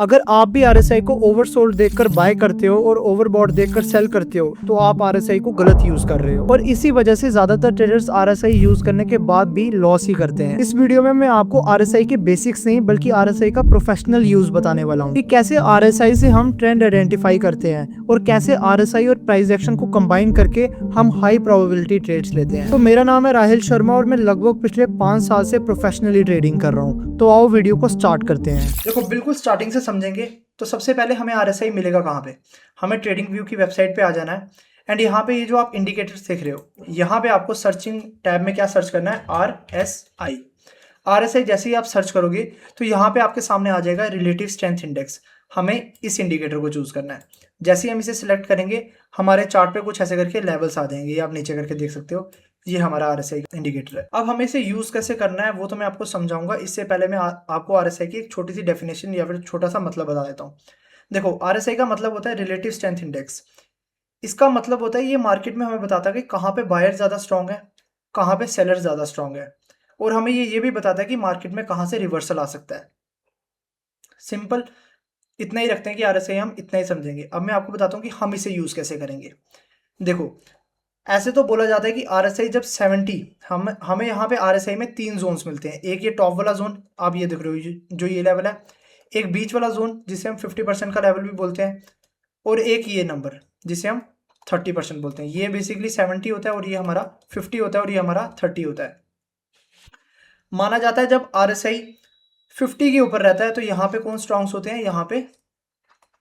अगर आप भी आरएसआई को ओवरसोल्ड देखकर बाय करते हो और ओवरबॉट देखकर सेल करते हो तो आप आरएसआई को गलत यूज कर रहे हो और इसी वजह से ज्यादातर ट्रेडर्स आरएसआई यूज करने के बाद भी लॉस ही करते हैं। इस वीडियो में मैं आपको आरएसआई के बेसिक्स नहीं बल्कि आरएसआई का प्रोफेशनल यूज बताने वाला हूँ कि कैसे आरएसआई से हम ट्रेंड आइडेंटिफाई करते हैं और कैसे आरएसआई और प्राइस एक्शन को कंबाइन करके हम हाई प्रोबेबिलिटी ट्रेड्स लेते हैं। तो मेरा नाम है राहिल शर्मा और मैं लगभग पिछले 5 साल से प्रोफेशनली ट्रेडिंग कर रहा हूँ। तो आओ वीडियो को स्टार्ट करते हैं। देखो बिल्कुल स्टार्टिंग से समझेंगे तो सबसे पहले हमें आरएसआई मिलेगा कहाँ पे। हमें ट्रेडिंग व्यू की वेबसाइट पे आ जाना है एंड यहाँ पे ये जो आप इंडिकेटर्स देख रहे हो यहाँ पे आपको सर्चिंग टैब में क्या सर्च करना है, आरएसआई। आरएसआई जैसे ही आप सर्च करोगे तो यहाँ पे आपके सामने आ जाएगा रिलेटिव स्ट्रेंथ इंडेक्स। हमें इस इंडिकेटर को चूज करना है। जैसे ही हम इसे सिलेक्ट करेंगे हमारे चार्ट पे कुछ ऐसे करके लेवल्स आ जाएंगे, ये आप नीचे करके देख सकते हो। ये हमारा आरएसआई इंडिकेटर है। अब हमें इसे यूज कैसे करना है वो तो मैं आपको समझाऊंगा। इससे पहले मैं आपको आरएसआई की एक छोटी सी डेफिनेशन या फिर छोटा सा मतलब बता देता हूँ। देखो आरएसआई का मतलब होता है रिलेटिव स्ट्रेंथ इंडेक्स। इसका मतलब होता है ये मार्केट में हमें बताता है कि कहाँ पे बायर ज्यादा स्ट्रांग है, कहाँ पे सेलर ज्यादा स्ट्रांग है, और हमें ये भी बताता है कि मार्केट में कहाँ से रिवर्सल आ सकता है। सिंपल इतना ही रखते हैं कि आरएसआई हम इतना ही समझेंगे। अब मैं आपको बताता हूँ कि हम इसे यूज कैसे करेंगे। देखो ऐसे तो बोला जाता है कि आरएसआई जब 70, हमें यहाँ पे आरएसआई में 3 जोन्स मिलते हैं। एक ये टॉप वाला जोन आप ये देख रहे हो जो ये लेवल है, एक बीच वाला जोन जिसे हम 50% का लेवल भी बोलते हैं, और एक ये नंबर जिसे हम 30% बोलते हैं। ये बेसिकली 70 होता है और ये हमारा 50 होता है और ये हमारा 30 होता है। माना जाता है जब आरएसआई 50 के ऊपर रहता है तो यहाँ पे कौन स्ट्रांग्स होते हैं, यहाँ पे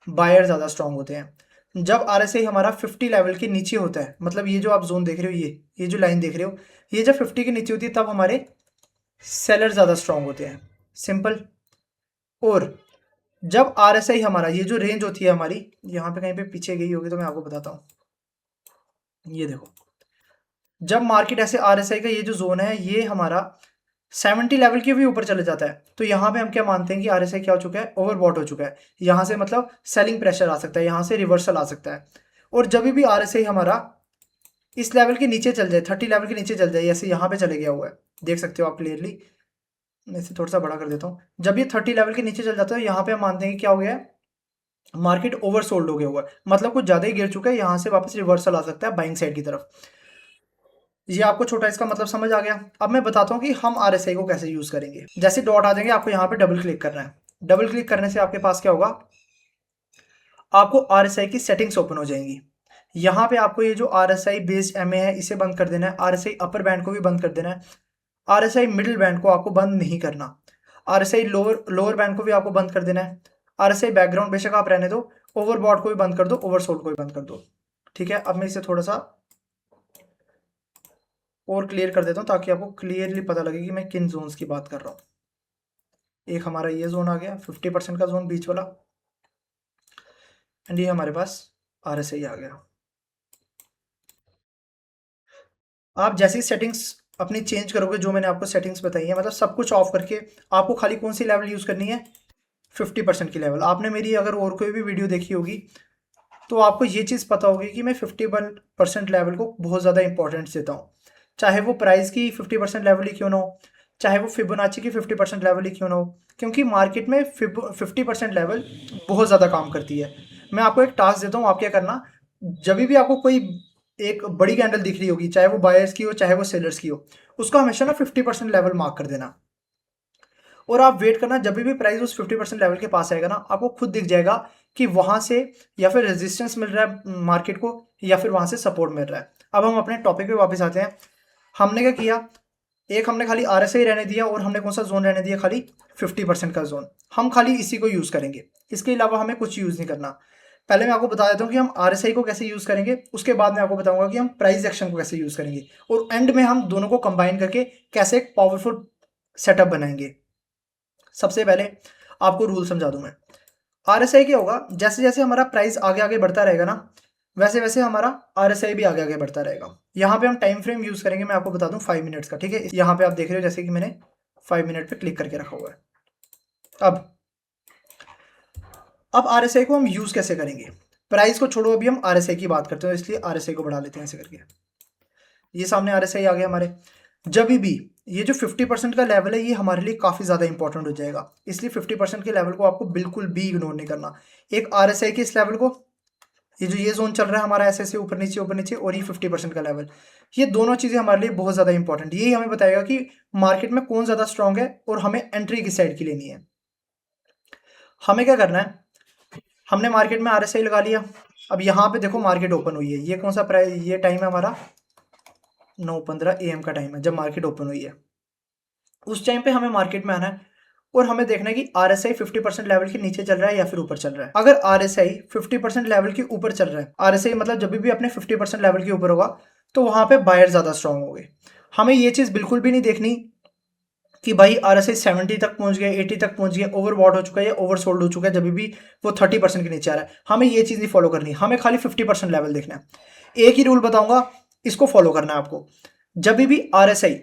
बायर ज्यादा स्ट्रांग होते हैं। जब आरएसआई हमारा 50 लेवल के नीचे होता है, मतलब ये जो आप जोन देख रहे हो, ये जो लाइन देख रहे हो, ये जब 50 के नीचे होती है तब हमारे सेलर ज्यादा स्ट्रांग होते हैं। सिंपल। और जब आरएसआई हमारा ये जो रेंज होती है हमारी, यहाँ पे कहीं पे पीछे गई होगी तो मैं आपको बताता हूँ। ये देखो जब मार्केट ऐसे आरएसआई का ये जो जोन है ये हमारा 70 लेवल के भी ऊपर चले जाता है तो यहाँ पे हम क्या मानते हैं कि आरएसआई क्या हो चुका है, ओवरबॉट हो चुका है। यहाँ से मतलब सेलिंग प्रेशर आ सकता है, यहाँ से रिवर्सल आ सकता है। और जब भी आरएसआई हमारा इस लेवल के नीचे चल जाए, 30 लेवल के नीचे चल जाए, ऐसे यहाँ पे चले गया हुआ है, देख सकते हो आप क्लियरली। मैं इसे थोड़ा सा बड़ा कर देता हूँ। जब ये 30 लेवल के नीचे चल जाता है यहाँ पे हम मानते हैं कि क्या हो गया है, मार्केट ओवरसोल्ड हो गया हुआ है, मतलब कुछ ज्यादा ही गिर चुका है। यहाँ से वापस रिवर्सल आ सकता है बाइंग साइड की तरफ। ये आपको छोटा इसका मतलब समझ आ गया। अब मैं बताता हूँ कि हम आरएसआई को कैसे यूज करेंगे। जैसे डॉट आ जाएंगे आपको यहाँ पे डबल क्लिक करना है। डबल क्लिक करने से आपके पास क्या होगा, आपको आरएसआई की सेटिंग्स ओपन हो जाएंगी। यहाँ पे आपको ये जो आरएसआई बेस्ड एमए है इसे बंद कर देना है। आरएसआई अपर बैंड को भी बंद कर देना है। आरएसआई मिडिल बैंड को आपको बंद नहीं करना। आरएसआई लोअर लोअर बैंड को भी आपको बंद कर देना है। आरएसआई बैकग्राउंड बेशक आप रहने दो, ओवरबॉट को भी बंद कर दो, ओवरसोल्ड को भी बंद कर दो। ठीक है, अब मैं इसे थोड़ा सा और क्लियर कर देता हूँ ताकि आपको क्लियरली पता लगे कि मैं किन जोन्स की बात कर रहा हूँ। एक हमारा ये जोन आ गया 50% का जोन बीच वाला, एंड ये हमारे पास आरएसआई आ गया। आप जैसे ही सेटिंग्स अपनी चेंज करोगे, जो मैंने आपको सेटिंग्स बताई है, मतलब सब कुछ ऑफ करके आपको खाली कौन सी लेवल यूज करनी है, 50% की लेवल। आपने मेरी अगर और कोई भी वीडियो देखी होगी तो आपको ये चीज़ पता होगी कि मैं 51% लेवल को बहुत ज़्यादा इंपॉर्टेंस देता हूँ। चाहे वो प्राइस की 50% लेवल ही क्यों ना हो, चाहे वो फिबोनाची की 50% लेवल ही क्यों ना हो, क्योंकि मार्केट में 50% लेवल बहुत ज़्यादा काम करती है। मैं आपको एक टास्क देता हूँ, आप क्या करना, जब भी आपको कोई एक बड़ी कैंडल दिख रही होगी, चाहे वो बायर्स की हो चाहे वो सेलर्स की हो, उसको हमेशा ना 50% लेवल मार्क कर देना। और आप वेट करना, जब भी प्राइस उस 50% लेवल के पास आएगा ना, आपको खुद दिख जाएगा कि वहां से या फिर रेजिस्टेंस मिल रहा है मार्केट को या फिर वहां से सपोर्ट मिल रहा है। अब हम अपने टॉपिक पे वापस आते हैं। हमने क्या किया, एक हमने खाली आरएसआई रहने दिया और हमने कौन सा जोन रहने दिया, खाली 50% का जोन। हम खाली इसी को यूज करेंगे, इसके अलावा हमें कुछ यूज नहीं करना। पहले मैं आपको बता देता हूँ कि हम आरएसआई को कैसे यूज करेंगे, उसके बाद मैं आपको बताऊंगा कि हम प्राइस एक्शन को कैसे यूज करेंगे, और एंड में हम दोनों को कंबाइन करके कैसे एक पावरफुल सेटअप बनाएंगे। सबसे पहले आपको रूल समझा दूं मैं। आरएसआई क्या होगा, जैसे जैसे हमारा प्राइस आगे आगे बढ़ता रहेगा ना, वैसे वैसे हमारा आरएसआई भी आगे आगे बढ़ता रहेगा। यहाँ पे हम टाइम फ्रेम यूज करेंगे, मैं आपको बता दूं 5 मिनट्स का। ठीक है, यहाँ पे आप देख रहे हो जैसे कि मैंने 5 मिनट पे क्लिक करके रखा हुआ है। अब आरएसआई को हम यूज कैसे करेंगे, प्राइस को छोड़ो, अभी हम आरएसआई की बात करते हैं, इसलिए आरएसआई को बढ़ा लेते हैं ऐसे करके। ये सामने आरएसआई आ गया हमारे। जब भी ये जो 50% का लेवल है ये हमारे लिए काफ़ी ज़्यादा इंपॉर्टेंट हो जाएगा, इसलिए 50% के लेवल को आपको बिल्कुल भी इग्नोर नहीं करना। एक RSI के इस लेवल को, ये जो ये जोन चल रहा है हमारा ऐसे ऐसे ऊपर नीचे और ये 50% का लेवल, ये दोनों चीज़ें हमारे लिए बहुत ज़्यादा इंपॉर्टेंट, यही हमें बताएगा कि मार्केट में कौन ज़्यादा स्ट्रांग है और हमें एंट्री किस साइड की लेनी है। हमें क्या करना है, हमने मार्केट में RSI लगा लिया। अब यहाँ पे देखो मार्केट ओपन हुई है, ये कौन सा प्राइस, ये टाइम है हमारा 9:15 AM का टाइम है जब मार्केट ओपन हुई है। उस टाइम पे हमें मार्केट में आना है और हमें देखना है कि RSI 50% लेवल के नीचे चल रहा है या फिर ऊपर चल रहा है। अगर RSI 50% लेवल के ऊपर चल रहा है, RSI मतलब जब भी अपने 50% लेवल के ऊपर होगा तो वहां पे बायर ज्यादा स्ट्रांग होंगे। हमें ये चीज बिल्कुल भी नहीं देखनी कि भाई RSI 70 तक पहुंच गया, 80 तक पहुंच गया, ओवरबॉट हो चुका है या ओवरसोल्ड हो चुका है, जब भी वो 30% के नीचे आ रहा है, हमें ये चीज नहीं फॉलो करनी, हमें खाली 50% लेवल देखना है। एक ही रूल बताऊंगा, इसको फॉलो करना है आपको। जब भी RSI,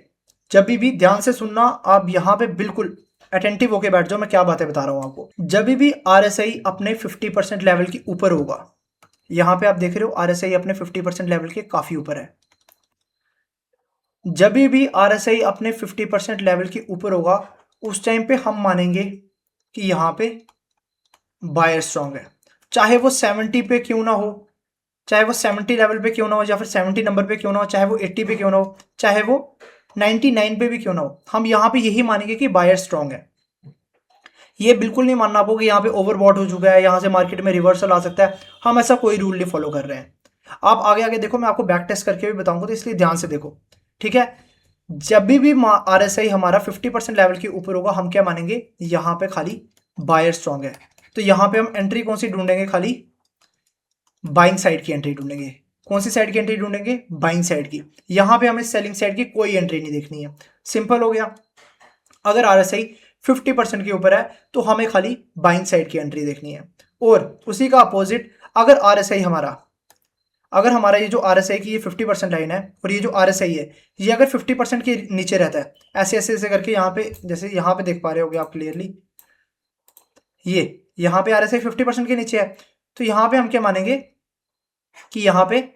जब भी ध्यान से सुनना, आप यहाँ पे बिल्कुल अटेंटिव होके बैठ जाओ, मैं क्या बातें बता रहा हूँ आपको। जब भी RSI अपने 50% लेवल के ऊपर होगा, यहाँ पे आप देख रहे हो RSI अपने 50% लेवल के काफी ऊपर है, जब भी RSI अपने 50% लेवल के ऊपर होगा उस टाइम पे हम मानेंगे कि यहाँ पे बायर स्ट्रांग है, चाहे वो 70 पे क्यों ना हो, चाहे वो 70 लेवल पे क्यों ना हो, या फिर 70 नंबर पे क्यों ना हो, चाहे वो 80 पे क्यों ना हो, चाहे वो 99 पे भी क्यों ना हो, हम यहाँ पे यही मानेंगे कि बायर स्ट्रांग है। ये बिल्कुल नहीं मानना आपको कि यहाँ पे ओवरबॉट हो चुका है, यहाँ से मार्केट में रिवर्सल आ सकता है, हम ऐसा कोई रूल नहीं फॉलो कर रहे हैं। आप आगे आगे देखो, मैं आपको बैक टेस्ट करके भी बताऊंगा, तो इसलिए ध्यान से देखो, ठीक है। जब भी RSI हमारा 50% लेवल के ऊपर होगा, हम क्या मानेंगे, यहाँ पे खाली बायर स्ट्रांग है, तो यहाँ पे हम एंट्री कौन सी ढूंढेंगे, खाली बाइंग साइड की एंट्री ढूंढेंगे। कौन सी साइड की एंट्री ढूंढेंगे, बाइंग साइड की। यहाँ पे हमें सेलिंग साइड की कोई एंट्री नहीं देखनी है, सिंपल हो गया। अगर RSI 50% के ऊपर है तो हमें खाली बाइंग साइड की एंट्री देखनी है। और उसी का अपोजिट, अगर RSI हमारा, अगर हमारा ये जो RSI की ये 50% लाइन है और ये जो RSI है ये अगर 50% के नीचे रहता है, ऐसे ऐसे ऐसे करके, यहाँ पे जैसे यहाँ पे देख पा रहे होगे आप क्लियरली, ये यहाँ पे RSI 50% के नीचे है, तो यहाँ पे हम क्या मानेंगे कि यहाँ पे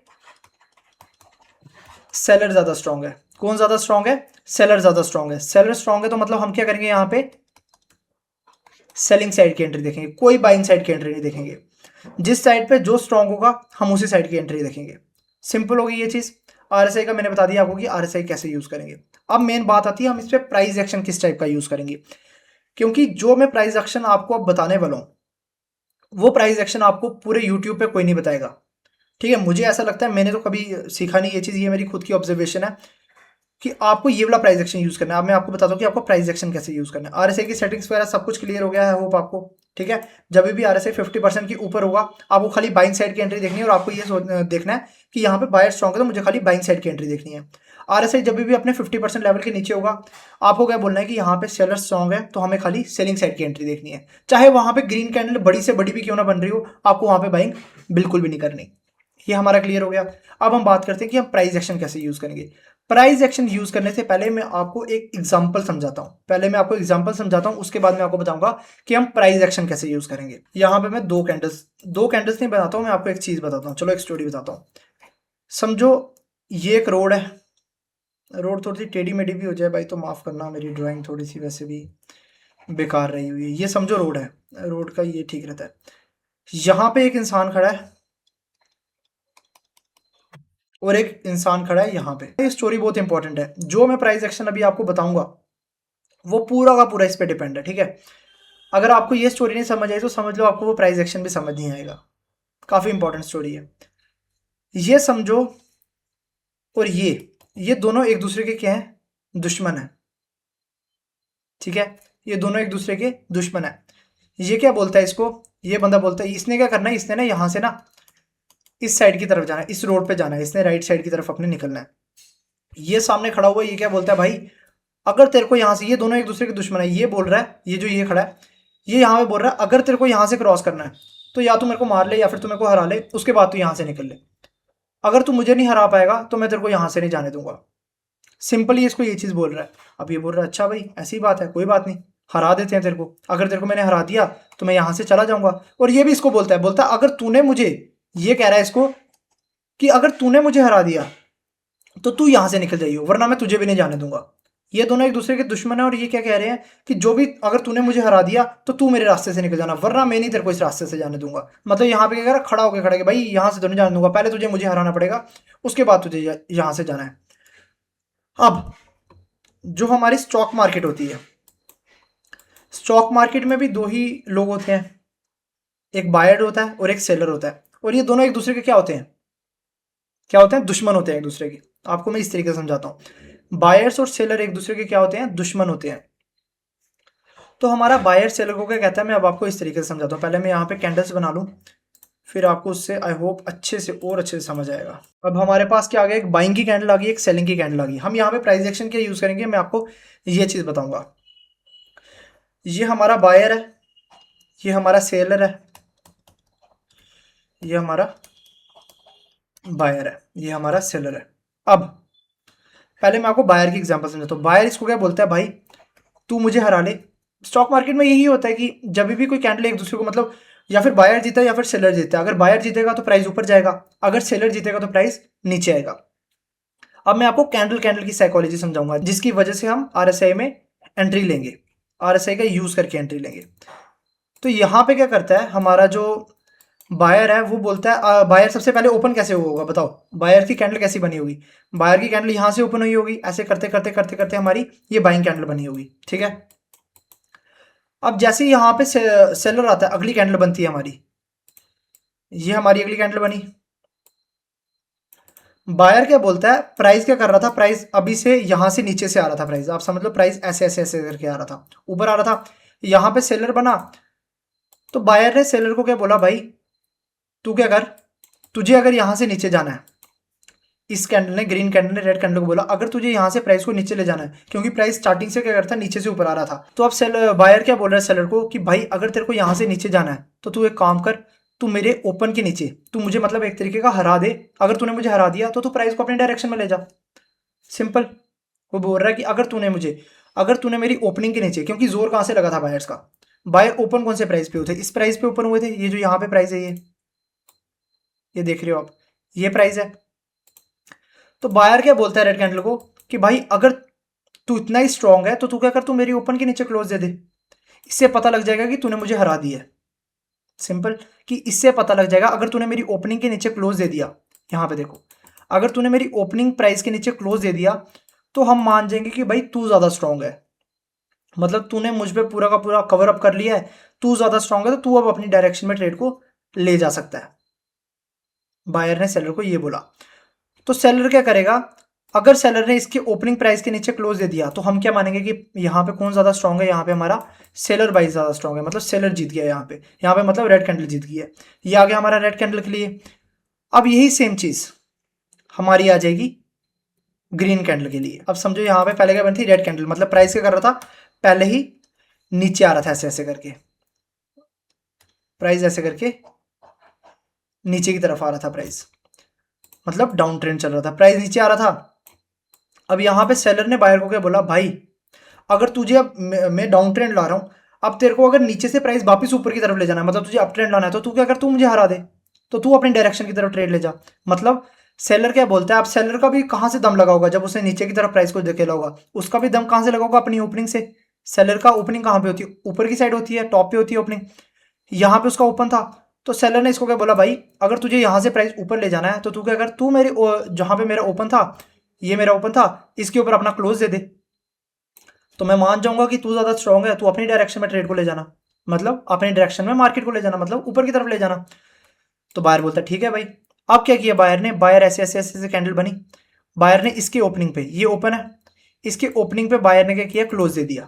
सेलर ज्यादा स्ट्रांग है। कौन ज्यादा स्ट्रांग है, सेलर ज्यादा स्ट्रांग है। सेलर स्ट्रांग है तो मतलब हम क्या करेंगे, यहाँ पे सेलिंग साइड की एंट्री देखेंगे, कोई बाइंग साइड की एंट्री नहीं देखेंगे। जिस साइड पे जो स्ट्रांग होगा हम उसी साइड की एंट्री देखेंगे। सिंपल होगी ये चीज। RSI का मैंने बता दिया आपको कि RSI कैसे यूज करेंगे। अब मेन बात आती है हम इस पे प्राइस एक्शन किस टाइप का यूज करेंगे, क्योंकि जो मैं प्राइस एक्शन आपको अब बताने वाला हूं वो प्राइस एक्शन आपको पूरे यूट्यूब पे कोई नहीं बताएगा, ठीक है। मुझे ऐसा लगता है, मैंने तो कभी सीखा नहीं ये चीज, ये मेरी खुद की ऑब्जर्वेशन है कि आपको ये वाला प्राइस एक्शन यूज करना है। अब मैं आपको बताता हूँ कि आपको प्राइस एक्शन कैसे यूज करना है। RSI की सेटिंग्स वगैरह सब कुछ क्लियर हो गया है होप आपको, ठीक है। जब भी RSI 50% के ऊपर होगा आपको खाली बाइंग साइड की एंट्री देखनी है और आपको ये देखना है कि यहाँ पे बायर स्ट्रांग है तो मुझे खाली बाइंग साइड की एंट्री देखनी है। RSI जब भी अपने 50% लेवल के नीचे होगा आपको क्या बोलना है कि यहाँ पे सेलर स्ट्रांग है तो हमें खाली सेलिंग साइड की एंट्री देखनी है, चाहे वहां पे ग्रीन कैंडल बड़ी से बड़ी भी क्यों ना बन रही हो, आपको वहां पे बाइंग बिल्कुल भी नहीं करनी। ये हमारा क्लियर हो गया। अब हम बात करते हैं कि हम प्राइस एक्शन कैसे यूज करेंगे। प्राइस एक्शन यूज करने से पहले मैं आपको एक एग्जांपल समझाता हूं, उसके बाद मैं आपको बताऊंगा कि हम प्राइस एक्शन कैसे यूज करेंगे। यहां पे मैं दो कैंडल्स नहीं बनाता हूं, मैं आपको एक चीज बताता हूं। चलो एक स्टोरी बताता हूं। समझो ये एक रोड है, रोड थोड़ी सी टेढ़ी मेढ़ी भी हो जाए भाई तो माफ करना, मेरी ड्राइंग थोड़ी सी वैसे भी बेकार रही हुई है। ये समझो रोड है, रोड का ये ठीक रहता है। यहाँ पे एक इंसान खड़ा है और एक इंसान खड़ा है यहाँ पे। ये स्टोरी बहुत इंपॉर्टेंट है, जो मैं प्राइस एक्शन अभी आपको बताऊंगा वो पूरा का पूरा इस पे डिपेंड है, ठीक है। अगर आपको ये स्टोरी नहीं समझ आई तो समझ लो आपको वो प्राइस एक्शन भी समझ नहीं आएगा। काफी इंपॉर्टेंट स्टोरी है। ये समझो, और ये दोनों एक दूसरे के क्या है, दुश्मन है, ठीक है। ये दोनों एक दूसरे के दुश्मन है। ये क्या बोलता है इसको, ये बंदा बोलता है इसने क्या करना है, इसने ना यहाँ से ना इस साइड की तरफ जाना है, इस रोड पे जाना है, इसने राइट साइड की तरफ अपने निकलना है। ये सामने खड़ा हुआ ये क्या बोलता है, भाई अगर तेरे को यहाँ से, ये दोनों एक दूसरे के दुश्मन है, ये बोल रहा है, ये जो ये खड़ा है ये यहाँ पे बोल रहा है अगर तेरे को यहाँ से क्रॉस करना है तो या तू मेरे को मार ले या फिर तू मेरे को हरा ले, उसके बाद तू यहाँ से निकल ले। अगर तू मुझे नहीं हरा पाएगा तो मैं तेरे को यहाँ से नहीं जाने दूंगा। सिंपली इसको ये चीज बोल रहा है। अब ये बोल रहा है अच्छा भाई ऐसी बात है, कोई बात नहीं, हरा देते हैं तेरे को, अगर तेरे को मैंने हरा दिया तो मैं यहाँ से चला जाऊंगा। और ये भी इसको बोलता है अगर तूने मुझे, ये कह रहा है इसको कि अगर तूने मुझे हरा दिया तो तू यहां से निकल जाइयो, वरना मैं तुझे भी नहीं जाने दूंगा। ये दोनों एक दूसरे के दुश्मन है और ये क्या कह रहे हैं कि जो भी, अगर तूने मुझे हरा दिया तो तू मेरे रास्ते से निकल जाना, वरना मैं नहीं तेरे को इस रास्ते से जाने दूंगा। मतलब यहाँ पे क्या कह रहा, खड़ा होकर खड़ा कि भाई यहाँ से तो नहीं जाने दूंगा, पहले तुझे मुझे हराना पड़ेगा, उसके बाद तुझे यहाँ से जाना है। अब जो हमारी स्टॉक मार्केट होती है, स्टॉक मार्केट में भी दो ही लोग होते हैं, एक बायर होता है और एक सेलर होता है, और ये दोनों एक दूसरे के क्या होते हैं, क्या होते हैं, दुश्मन होते हैं एक दूसरे के। आपको मैं इस तरीके से समझाता हूँ, बायर्स और सेलर एक दूसरे के क्या होते हैं, दुश्मन होते हैं। तो हमारा बायर सेलर को क्या कहता है, मैं अब आपको इस तरीके से समझाता हूँ। पहले मैं यहाँ पे कैंडल्स बना लूँ, फिर आपको उससे आई होप अच्छे से और अच्छे से समझ आएगा। अब हमारे पास क्या आ गया, एक बाइंग की कैंडल आ गई, एक सेलिंग की कैंडल आ गई। हम यहाँ पे प्राइस एक्शन क्या यूज करेंगे, मैं आपको ये चीज बताऊंगा। ये हमारा बायर है, ये हमारा सेलर है, ये हमारा बायर है, ये हमारा सेलर है। अब पहले मैं आपको बायर की एग्जांपल समझाता हूँ। बायर इसको क्या बोलता है, भाई तू मुझे हरा ले। स्टॉक मार्केट में यही होता है कि जब भी कोई कैंडल एक दूसरे को, मतलब या फिर बायर जीता है या फिर सेलर जीता है। अगर बायर जीतेगा तो प्राइस ऊपर जाएगा, अगर सेलर जीतेगा तो प्राइस नीचे आएगा। अब मैं आपको कैंडल कैंडल की साइकोलॉजी समझाऊंगा, जिसकी वजह से हम आरएसआई में एंट्री लेंगे, आरएसआई का यूज करके एंट्री लेंगे। तो यहाँ पे क्या करता है हमारा जो बायर है, वो बोलता है बायर सबसे पहले ओपन कैसे होगा बताओ, बायर की कैंडल कैसी बनी होगी, बायर की कैंडल यहाँ से ओपन हुई होगी, ऐसे करते करते करते करते हमारी ये बाइंग कैंडल बनी होगी, ठीक है। अब जैसे ही यहाँ पे सेलर आता है, अगली कैंडल बनती है हमारी, ये हमारी अगली कैंडल बनी। बायर क्या बोलता है, प्राइस क्या कर रहा था, प्राइस अभी से यहां से नीचे से आ रहा था, प्राइस आप समझ लो, प्राइस ऐसे ऐसे ऐसे करके आ रहा था, ऊपर आ रहा था, यहां पे सेलर बना। तो बायर ने सेलर को क्या बोला, भाई तू क्या कर, तुझे अगर यहां से नीचे जाना है, इस कैंडल ने, ग्रीन कैंडल ने रेड कैंडल को बोला, अगर तुझे यहां से प्राइस को नीचे ले जाना है, क्योंकि प्राइस स्टार्टिंग से क्या करता नीचे से ऊपर आ रहा था। तो अब सेलर, बायर क्या बोल रहा है सेलर को कि भाई अगर तेरे को यहां से नीचे जाना है तो तू एक काम कर, तू मेरे ओपन के नीचे, तू मुझे मतलब एक तरीके का हरा दे। अगर तूने मुझे हरा दिया तो तू प्राइस को अपने डायरेक्शन में ले जा, सिंपल। वो बोल रहा है कि अगर तूने मुझे, अगर तूने मेरी ओपनिंग के नीचे, क्योंकि जोर कहां से लगा था बायर्स का, बायर ओपन कौन से प्राइस पे हुए थे, इस प्राइस पे ओपन हुए थे, ये जो यहाँ पे प्राइस है, ये देख रहे हो आप, ये प्राइस है। तो बायर क्या बोलता है रेड कैंडल को कि भाई अगर तू इतना ही स्ट्रांग है तो तू क्या कर, तू मेरी ओपन के नीचे क्लोज दे दे, इससे पता लग जाएगा कि तूने मुझे हरा दिया है, सिंपल। कि इससे पता लग जाएगा, अगर तूने मेरी ओपनिंग के नीचे क्लोज दे दिया, यहां पे देखो, अगर तूने मेरी ओपनिंग प्राइस के नीचे क्लोज दे दिया तो हम मान जाएंगे कि भाई तू ज्यादा स्ट्रांग है, मतलब तूने मुझ पे पूरा का पूरा कवर अप कर लिया है, तू ज्यादा स्ट्रांग है, तो तू अब अपनी डायरेक्शन में ट्रेड को ले जा सकता है। बायर ने सेलर को ये बोला। तो सेलर क्या करेगा, अगर सेलर ने इसके ओपनिंग प्राइस के नीचे क्लोज दे दिया तो हम क्या मानेंगे कि यहाँ पे कौन ज्यादा स्ट्रांग है, यहाँ पे हमारा सेलर बाइस ज्यादा स्ट्रांग है, मतलब सेलर जीत गया यहाँ पे, यहाँ पे मतलब रेड कैंडल जीत गई है। ये आ गया हमारा रेड कैंडल के लिए। अब यही सेम चीज हमारी आ जाएगी ग्रीन कैंडल के लिए। अब समझो यहाँ पे पहले क्या बनी थी, रेड कैंडल, मतलब प्राइस क्या कर रहा था, पहले ही नीचे आ रहा था, ऐसे ऐसे करके प्राइस ऐसे करके नीचे की तरफ आ रहा था प्राइस, मतलब डाउन ट्रेंड चल रहा था, प्राइस नीचे आ रहा था। अब यहाँ पे सेलर ने बायर को क्या बोला, भाई अगर तुझे अब मैं डाउन ट्रेंड ला रहा हूँ, अब तेरे को अगर नीचे से प्राइस वापस ऊपर की तरफ ले जाना है, मतलब तुझे अप ट्रेंड लाना है, तो तू क्या कर, तू मुझे हरा दे, तो तू अपनी डायरेक्शन की तरफ ट्रेड ले जा। मतलब सेलर क्या बोलता है, अब सेलर का भी कहाँ से दम लगा होगा, जब उसने नीचे की तरफ प्राइस को देखेला होगा, उसका भी दम कहाँ से लगा होगा, अपनी ओपनिंग से। सेलर का ओपनिंग कहाँ पे होती है, ऊपर की साइड होती है, टॉप पे होती है ओपनिंग, यहाँ पे उसका ओपन था। तो सेलर ने इसको क्या बोला, भाई अगर तुझे यहाँ से प्राइस ऊपर ले जाना है तो तू क्या कर, तू मेरे जहाँ पे मेरा ओपन था, ये मेरा ओपन था, इसके ऊपर अपना क्लोज दे दे, तो मैं मान जाऊंगा कि तू ज्यादा स्ट्रांग है, तू अपनी डायरेक्शन में ट्रेड को ले जाना, मतलब अपनी डायरेक्शन में मार्केट को ले जाना, मतलब ऊपर की तरफ ले जाना। तो बायर बोलता ठीक है भाई। अब क्या किया बायर ने, बायर ऐसे ऐसे ऐसे ऐसे कैंडल बनी, बायर ने इसके ओपनिंग पे, ये ओपन है, इसके ओपनिंग पे बायर ने क्या किया, क्लोज दे दिया।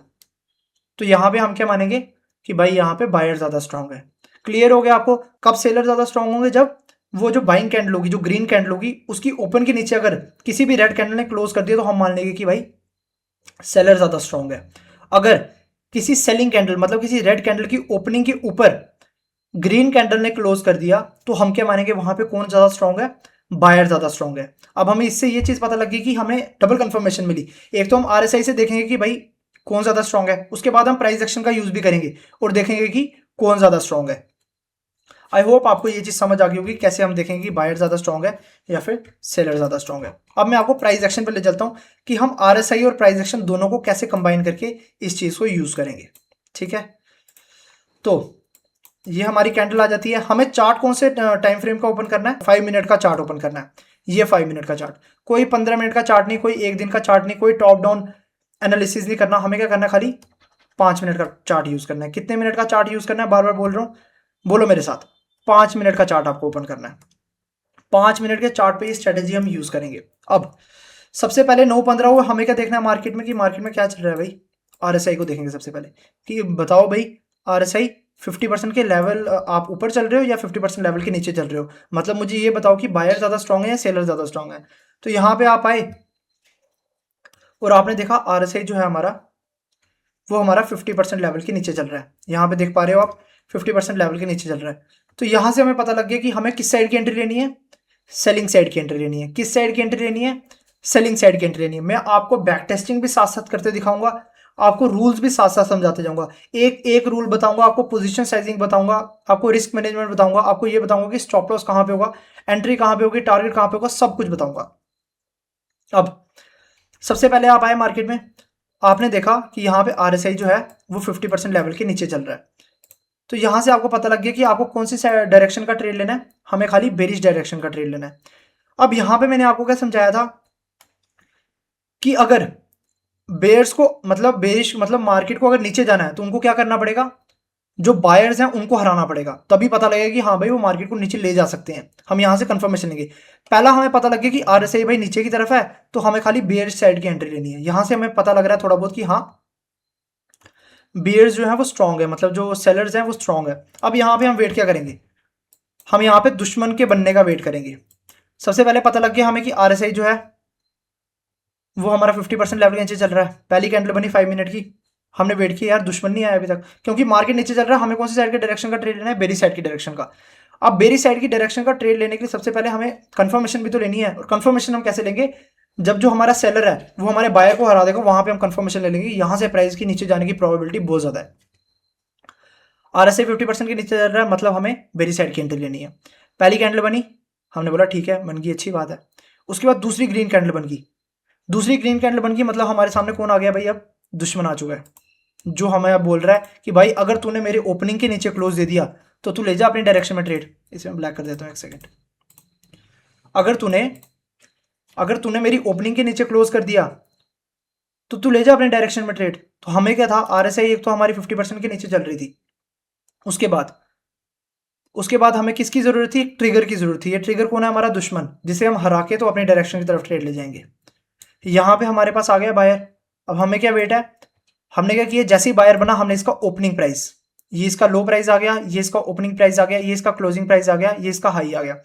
तो यहां पे हम क्या मानेंगे कि भाई यहाँ पे बायर ज्यादा स्ट्रांग है। क्लियर हो गया आपको, कब सेलर ज्यादा स्ट्रांग होंगे, जब वो जो बाइंग कैंडल होगी, जो ग्रीन कैंडल होगी, उसकी ओपन के नीचे अगर किसी भी रेड कैंडल ने क्लोज कर दिया तो हम मान लेंगे कि भाई सेलर ज्यादा स्ट्रांग है। अगर किसी सेलिंग कैंडल, मतलब किसी रेड कैंडल की ओपनिंग के ऊपर ग्रीन कैंडल ने क्लोज कर दिया तो हम क्या मानेंगे, वहां पे कौन ज्यादा स्ट्रांग है, बायर ज्यादा स्ट्रांग है। अब हमें इससे ये चीज पता लगी कि हमें डबल कंफर्मेशन मिली। एक तो हम आरएसआई से देखेंगे कि भाई कौन ज्यादा स्ट्रांग है, उसके बाद हम प्राइस एक्शन का यूज भी करेंगे और देखेंगे कि कौन ज्यादा स्ट्रांग है। आई होप आपको ये चीज़ समझ आ गई होगी कैसे हम देखेंगे कि बायर ज़्यादा स्ट्रॉन्ग है या फिर सेलर ज़्यादा स्ट्रॉन्ग है। अब मैं आपको प्राइस एक्शन पे ले चलता हूँ कि हम RSI और प्राइस एक्शन दोनों को कैसे कंबाइन करके इस चीज़ को यूज़ करेंगे। ठीक है, तो ये हमारी कैंडल आ जाती है। हमें चार्ट कौन से टाइम फ्रेम का ओपन करना है? 5 मिनट का चार्ट ओपन करना है। ये 5 मिनट का चार्ट, कोई 15 मिनट का चार्ट नहीं, कोई एक दिन का चार्ट नहीं, कोई टॉप डाउन एनालिसिस नहीं करना। हमें क्या करना है? खाली 5 मिनट का चार्ट यूज करना है। कितने मिनट का चार्ट यूज करना है? बार बार बोल रहा हूं, बोलो मेरे साथ, 5 मिनट का चार्ट आपको ओपन करना है। 5 मिनट के चार्ट पे ये स्ट्रेटेजी हम यूज करेंगे। अब सबसे पहले 9:15 हुआ, हमें क्या देखना है मार्केट में कि मार्केट में क्या चल रहा है भाई। RSI को देखेंगे सबसे पहले कि बताओ भाई RSI 50% के लेवल आप ऊपर चल रहे हो या 50% लेवल के नीचे चल रहे हो। मतलब मुझे ये बताओ कि बायर ज्यादा स्ट्रांग है या सेलर ज्यादा स्ट्रांग है। तो यहाँ पे आप आए और आपने देखा RSI जो है हमारा, वो हमारा 50% लेवल के नीचे चल रहा है। यहाँ पे देख पा रहे हो आप 50% लेवल के नीचे चल रहा है। तो यहाँ से हमें पता लग गया कि हमें किस साइड की एंट्री लेनी है? सेलिंग साइड की एंट्री लेनी है। किस साइड की एंट्री लेनी है? सेलिंग साइड की एंट्री लेनी है। मैं आपको बैक टेस्टिंग भी साथ साथ करते दिखाऊंगा, आपको रूल्स भी साथ साथ समझाते जाऊंगा। एक एक रूल बताऊंगा आपको, पोजीशन साइजिंग बताऊंगा आपको, रिस्क मैनेजमेंट बताऊंगा आपको, ये बताऊंगा कि स्टॉप लॉस कहां पे होगा, एंट्री कहां पे होगी, टारगेट कहां पे होगा, सब कुछ बताऊंगा। अब सबसे पहले आप आए मार्केट में, आपने देखा कि यहाँ पे RSI जो है वो 50% लेवल के नीचे चल रहा है। तो यहां से आपको पता लग गया कि आपको कौन सी डायरेक्शन का ट्रेड लेना है। हमें खाली बेरिश डायरेक्शन का ट्रेड लेना है। अब यहां पे मैंने आपको क्या समझाया था कि अगर बेयर्स को मतलब बेरिश मतलब मार्केट को अगर नीचे जाना है तो उनको क्या करना पड़ेगा? जो बायर्स हैं उनको हराना पड़ेगा, तभी पता लगेगा कि हाँ भाई वो मार्केट को नीचे ले जा सकते हैं। हम यहां से कंफर्मेशन लेंगे। पहला हमें पता लग गया कि RSI भाई नीचे की तरफ है, तो हमें खाली बेयर्स साइड की एंट्री लेनी है। यहां से हमें पता लग रहा है थोड़ा बहुत कि हाँ बेयर्स जो है वो स्ट्रांग है, मतलब जो सेलर्स हैं वो स्ट्रांग है। अब यहाँ पे हम वेट क्या करेंगे? हम यहाँ पे दुश्मन के बनने का वेट करेंगे। सबसे पहले पता लग गया हमें कि RSI जो है वो हमारा 50% लेवल के नीचे चल रहा है। पहली कैंडल बनी 5 मिनट की, हमने वेट किया, यार दुश्मन नहीं आया अभी तक, क्योंकि मार्केट नीचे चल रहा है। हमें कौन सी साइड के डायरेक्शन का ट्रेड लेना है? बेरी साइड की डायरेक्शन का। अब बेरी साइड की डायरेक्शन का ट्रेड लेने के लिए सबसे पहले हमें कंफर्मेशन भी तो लेनी है। और कंफर्मेशन हम कैसे लेंगे? जब जो हमारा सेलर है वो हमारे बायर को हरा देगा, वहां पे हम कंफर्मेशन ले लेंगे। यहां से प्राइस की नीचे जाने की प्रोबेबिलिटी बहुत ज्यादा है। RSI 50% के नीचे चल रहा है, मतलब हमें बेरी साइड की एंट्री लेनी है। पहली कैंडल बनी, हमने बोला ठीक है, बन गई, अच्छी बात है। उसके बाद दूसरी ग्रीन कैंडल बन गई। दूसरी ग्रीन कैंडल बन गई, मतलब हमारे सामने कौन आ गया भाई? अब दुश्मन आ चुका है, जो हमें अब बोल रहा है कि भाई अगर तूने मेरे ओपनिंग के नीचे क्लोज दे दिया तो तू ले जा अपनी डायरेक्शन में ट्रेड। इसे मैं ब्लैक कर देता हूँ, एक सेकेंड। अगर तूने मेरी ओपनिंग के नीचे क्लोज कर दिया तो तू ले जा अपने डायरेक्शन में ट्रेड। तो हमें क्या था? RSI एक तो हमारी 50% के नीचे चल रही थी। उसके बाद हमें किसकी जरूरत थी? ट्रिगर की जरूरत थी। ये ट्रिगर कौन है? हमारा दुश्मन, जिसे हम हरा के तो अपनी डायरेक्शन की तरफ ट्रेड ले जाएंगे। यहां पे हमारे पास आ गया बायर। अब हमें क्या वेट है? हमने क्या किया? जैसे ही बायर बना, हमने इसका ओपनिंग प्राइस, ये इसका लो प्राइस आ गया, ये इसका ओपनिंग प्राइस आ गया, ये इसका क्लोजिंग प्राइस आ गया, ये इसका हाई आ गया।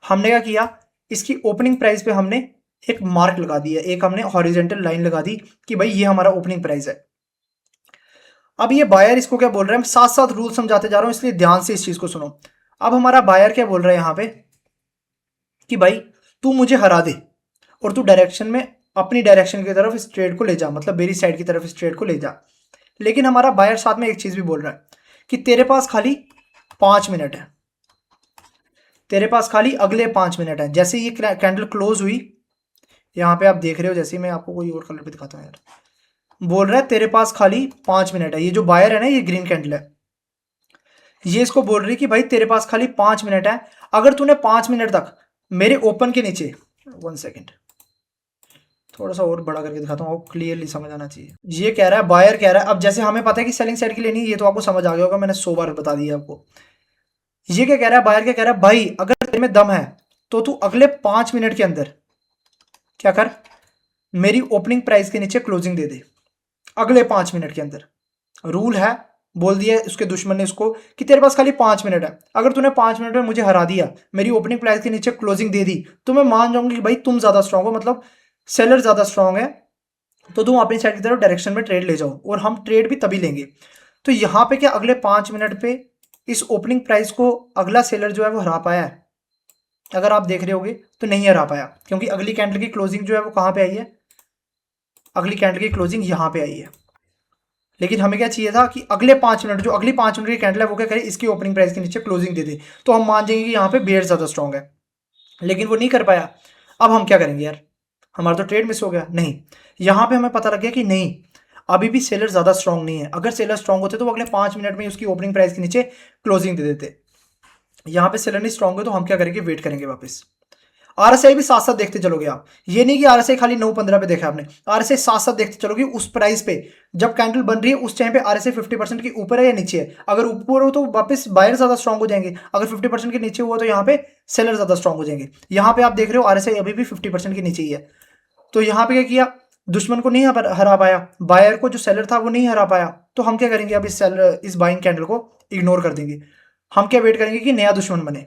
हमने क्या किया? इसकी ओपनिंग प्राइस पे हमने एक मार्क लगा दिया, एक हमने हॉरिजेंटल लाइन लगा दी कि भाई ये हमारा ओपनिंग प्राइस है। अब ये बायर इसको क्या बोल रहा है? मैं साथ साथ रूल समझाते जा रहा हूं, इसलिए ध्यान से इस चीज को सुनो। अब हमारा बायर क्या बोल रहा है यहां पे कि भाई तू मुझे हरा दे और तू डायरेक्शन में अपनी डायरेक्शन की तरफ इस ट्रेड को ले जा, मतलब मेरी साइड की तरफ इस ट्रेड को ले जा। लेकिन हमारा बायर साथ में एक चीज भी बोल रहा है कि तेरे पास खाली 5 मिनट है, तेरे पास खाली अगले 5 मिनट है। जैसे ये कैंडल क्लोज हुई, यहां पे आप देख रहे हो, जैसे मैं आपको कोई और कलर पे दिखाता हूं यार, बोल रहा है तेरे पास खाली 5 मिनट है। ये जो बायर है ना, ये ग्रीन कैंडल है, ये इसको बोल रही कि भाई तेरे पास खाली 5 मिनट है। अगर तूने 5 मिनट तक मेरे ओपन के नीचे, 1 सेकेंड, थोड़ा सा और बड़ा करके दिखाता हूँ, आपको क्लियरली समझ आना चाहिए। ये कह रहा है, बायर कह रहा है, अब जैसे हमें पता है कि सेलिंग साइड की लेनी है, ये तो आपको समझ आ गया होगा, मैंने 100 बार बता दिया आपको। ये क्या कह रहा है? बायर क्या कह रहा है? भाई अगर तेरे में दम है तो तू अगले 5 मिनट के अंदर क्या कर? मेरी ओपनिंग प्राइस के नीचे क्लोजिंग दे दे, अगले 5 मिनट के अंदर। रूल है, बोल दिया उसके दुश्मन ने उसको कि तेरे पास खाली 5 मिनट है। अगर तूने 5 मिनट में मुझे हरा दिया, मेरी ओपनिंग प्राइस के नीचे क्लोजिंग दे दी, तो मैं मान जाऊंगी कि भाई तुम ज्यादा स्ट्रांग हो, मतलब सेलर ज्यादा स्ट्रांग है, तो तुम अपनी साइड की तरफ डायरेक्शन में ट्रेड ले जाओ और हम ट्रेड भी तभी लेंगे। तो यहां पे क्या अगले 5 मिनट पे इस ओपनिंग प्राइस को अगला सेलर जो है वो हरा पाया है? अगर आप देख रहे होगे तो नहीं हरा पाया, क्योंकि अगली कैंडल की क्लोजिंग जो है वो कहां पे आई है? अगली कैंडल की क्लोजिंग यहां पे आई है। लेकिन हमें क्या चाहिए था कि अगले 5 मिनट, जो अगली 5 मिनट की कैंडल है वो क्या करे, इसकी ओपनिंग प्राइस के नीचे क्लोजिंग दे दे, तो हम मान जाएंगे कि यहाँ पे बेयर ज़्यादा स्ट्रॉन्ग है, लेकिन वो नहीं कर पाया। अब हम क्या करेंगे यार, हमारा तो ट्रेड मिस हो गया। नहीं, यहाँ पे हमें पता लग गया कि नहीं, अभी भी सेलर ज़्यादा स्ट्रॉन्ग नहीं है। अगर सेलर स्ट्रॉन्ग होते तो वो अगले 5 मिनट में उसकी ओपनिंग प्राइस के नीचे क्लोजिंग दे देते। यहाँ पे सेलर नहीं स्ट्रॉन्ग है तो हम क्या करेंगे, वेट करेंगे वापस। आरएसआई भी साथ साथ देखते चलोगे आप, ये नहीं कि आरएसआई खाली 9:15 पे देखा आपने, आरएसआई साथ साथ देखते चलोगे उस प्राइस पे जब कैंडल बन रही है उस टाइम पे आरएसआई 50% के ऊपर है या नीचे है। अगर ऊपर हो तो वापस बायर ज्यादा स्ट्रॉन्ग हो जाएंगे, अगर 50% के नीचे हुआ तो यहाँ पे सेलर ज्यादा स्ट्रॉन्ग हो जाएंगे। यहाँ पे आप देख रहे हो आरएसआई अभी भी 50% के नीचे ही है। तो यहाँ पे क्या किया, दुश्मन को नहीं हरा पाया, बायर को जो सेलर था वो नहीं हरा पाया, तो हम क्या करेंगे, अब इस बाइंग कैंडल को इग्नोर कर देंगे। हम क्या वेट करेंगे कि नया दुश्मन बने।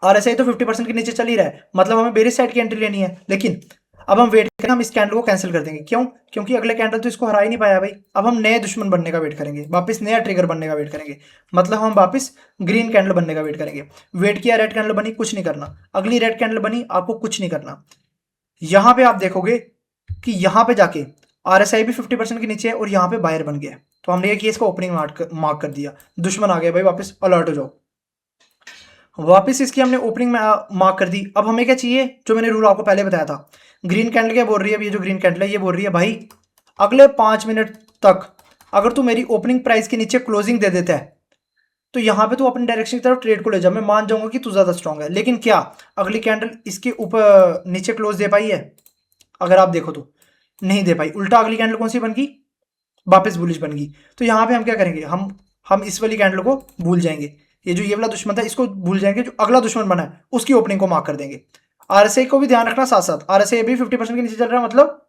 आरएसआई तो 50% के नीचे चल ही रहा है, मतलब हमें बेरिश साइड की एंट्री लेनी है, लेकिन अब हम वेट करें, हम इस कैंडल को कैंसिल कर देंगे। क्यों? क्योंकि अगले कैंडल तो इसको हरा ही नहीं पाया भाई। अब हम नए दुश्मन बनने का वेट करेंगे, वापस नया ट्रिगर बनने का वेट करेंगे, मतलब हम वापस ग्रीन कैंडल बनने का वेट करेंगे। वेट किया, रेड कैंडल बनी, कुछ नहीं करना, अगली रेड कैंडल बनी, आपको कुछ नहीं करना। यहां पे आप देखोगे कि यहां पे जाके आरएसआई भी 50% के नीचे है और यहां पे बायर बन गया है, तो हमने ये किया, इसका ओपनिंग मार्क कर दिया, दुश्मन आ गया भाई, वापस अलर्ट हो जाओ। वापस इसकी हमने ओपनिंग में मार्क कर दी। अब हमें क्या चाहिए, जो मैंने रूल आपको पहले बताया था, ग्रीन कैंडल क्या बोल रही है, ये जो ग्रीन कैंडल है ये बोल रही है भाई अगले 5 मिनट तक अगर तू मेरी ओपनिंग प्राइस के नीचे क्लोजिंग दे देता है तो यहाँ पे तू अपनी डायरेक्शन की तरफ ट्रेड को ले जा, मैं मान जाऊंगा कि तू ज्यादा स्ट्रांग है। लेकिन क्या अगली कैंडल इसके ऊपर नीचे क्लोज दे पाई है? अगर आप देखो तो नहीं दे पाई, उल्टा अगली कैंडल कौन सी बन गई, वापस बुलिश बन गई। तो यहाँ पे हम क्या करेंगे, हम इस वाली कैंडल को भूल जाएंगे, ये वाला दुश्मन था इसको भूल जाएंगे, जो अगला दुश्मन बना है उसकी ओपनिंग को मार्क कर देंगे। आरएसआई को भी ध्यान रखना साथ साथ, आरएसआई भी 50% के नीचे चल रहा है, मतलब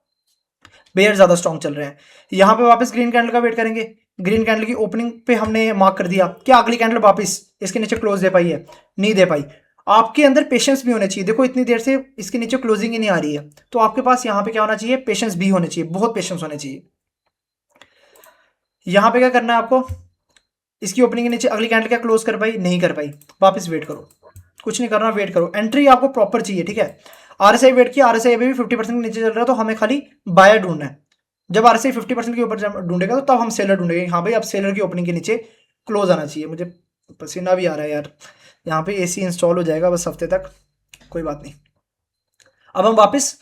बेयर ज्यादा स्ट्रॉन्ग चल रहे हैं। यहाँ पे वापस ग्रीन कैंडल का वेट करेंगे, ग्रीन कैंडल की ओपनिंग पे हमने मार्क कर दिया, क्या अगली कैंडल वापस इसके नीचे क्लोज दे पाई है? नहीं दे पाई। आपके अंदर पेशेंस भी होना चाहिए, देखो इतनी देर से इसके नीचे क्लोजिंग ही नहीं आ रही है, तो आपके पास यहाँ पे क्या होना चाहिए, पेशेंस भी होना चाहिए, बहुत पेशेंस होना चाहिए। यहाँ पे क्या करना है आपको, इसकी ओपनिंग के नीचे अगली कैंडल क्या क्लोज कर पाई? नहीं कर पाई, वापस वेट करो, कुछ नहीं करना, वेट करो। एंट्री आपको प्रॉपर चाहिए, ठीक है। आरएसआई वेट किया, आरएसआई अभी भी 50% के नीचे चल रहा है, तो हमें खाली बायर ढूंढना है। जब आरएसआई 50% के ऊपर ढूंढेगा तो तब हम सेलर ढूंढेंगे। हाँ भाई, अब सेलर की ओपनिंग के नीचे क्लोज आना चाहिए। मुझे पसीना भी आ रहा है यार, यहाँ पे एसी इंस्टॉल हो जाएगा बस हफ्ते तक, कोई बात नहीं। अब हम वापस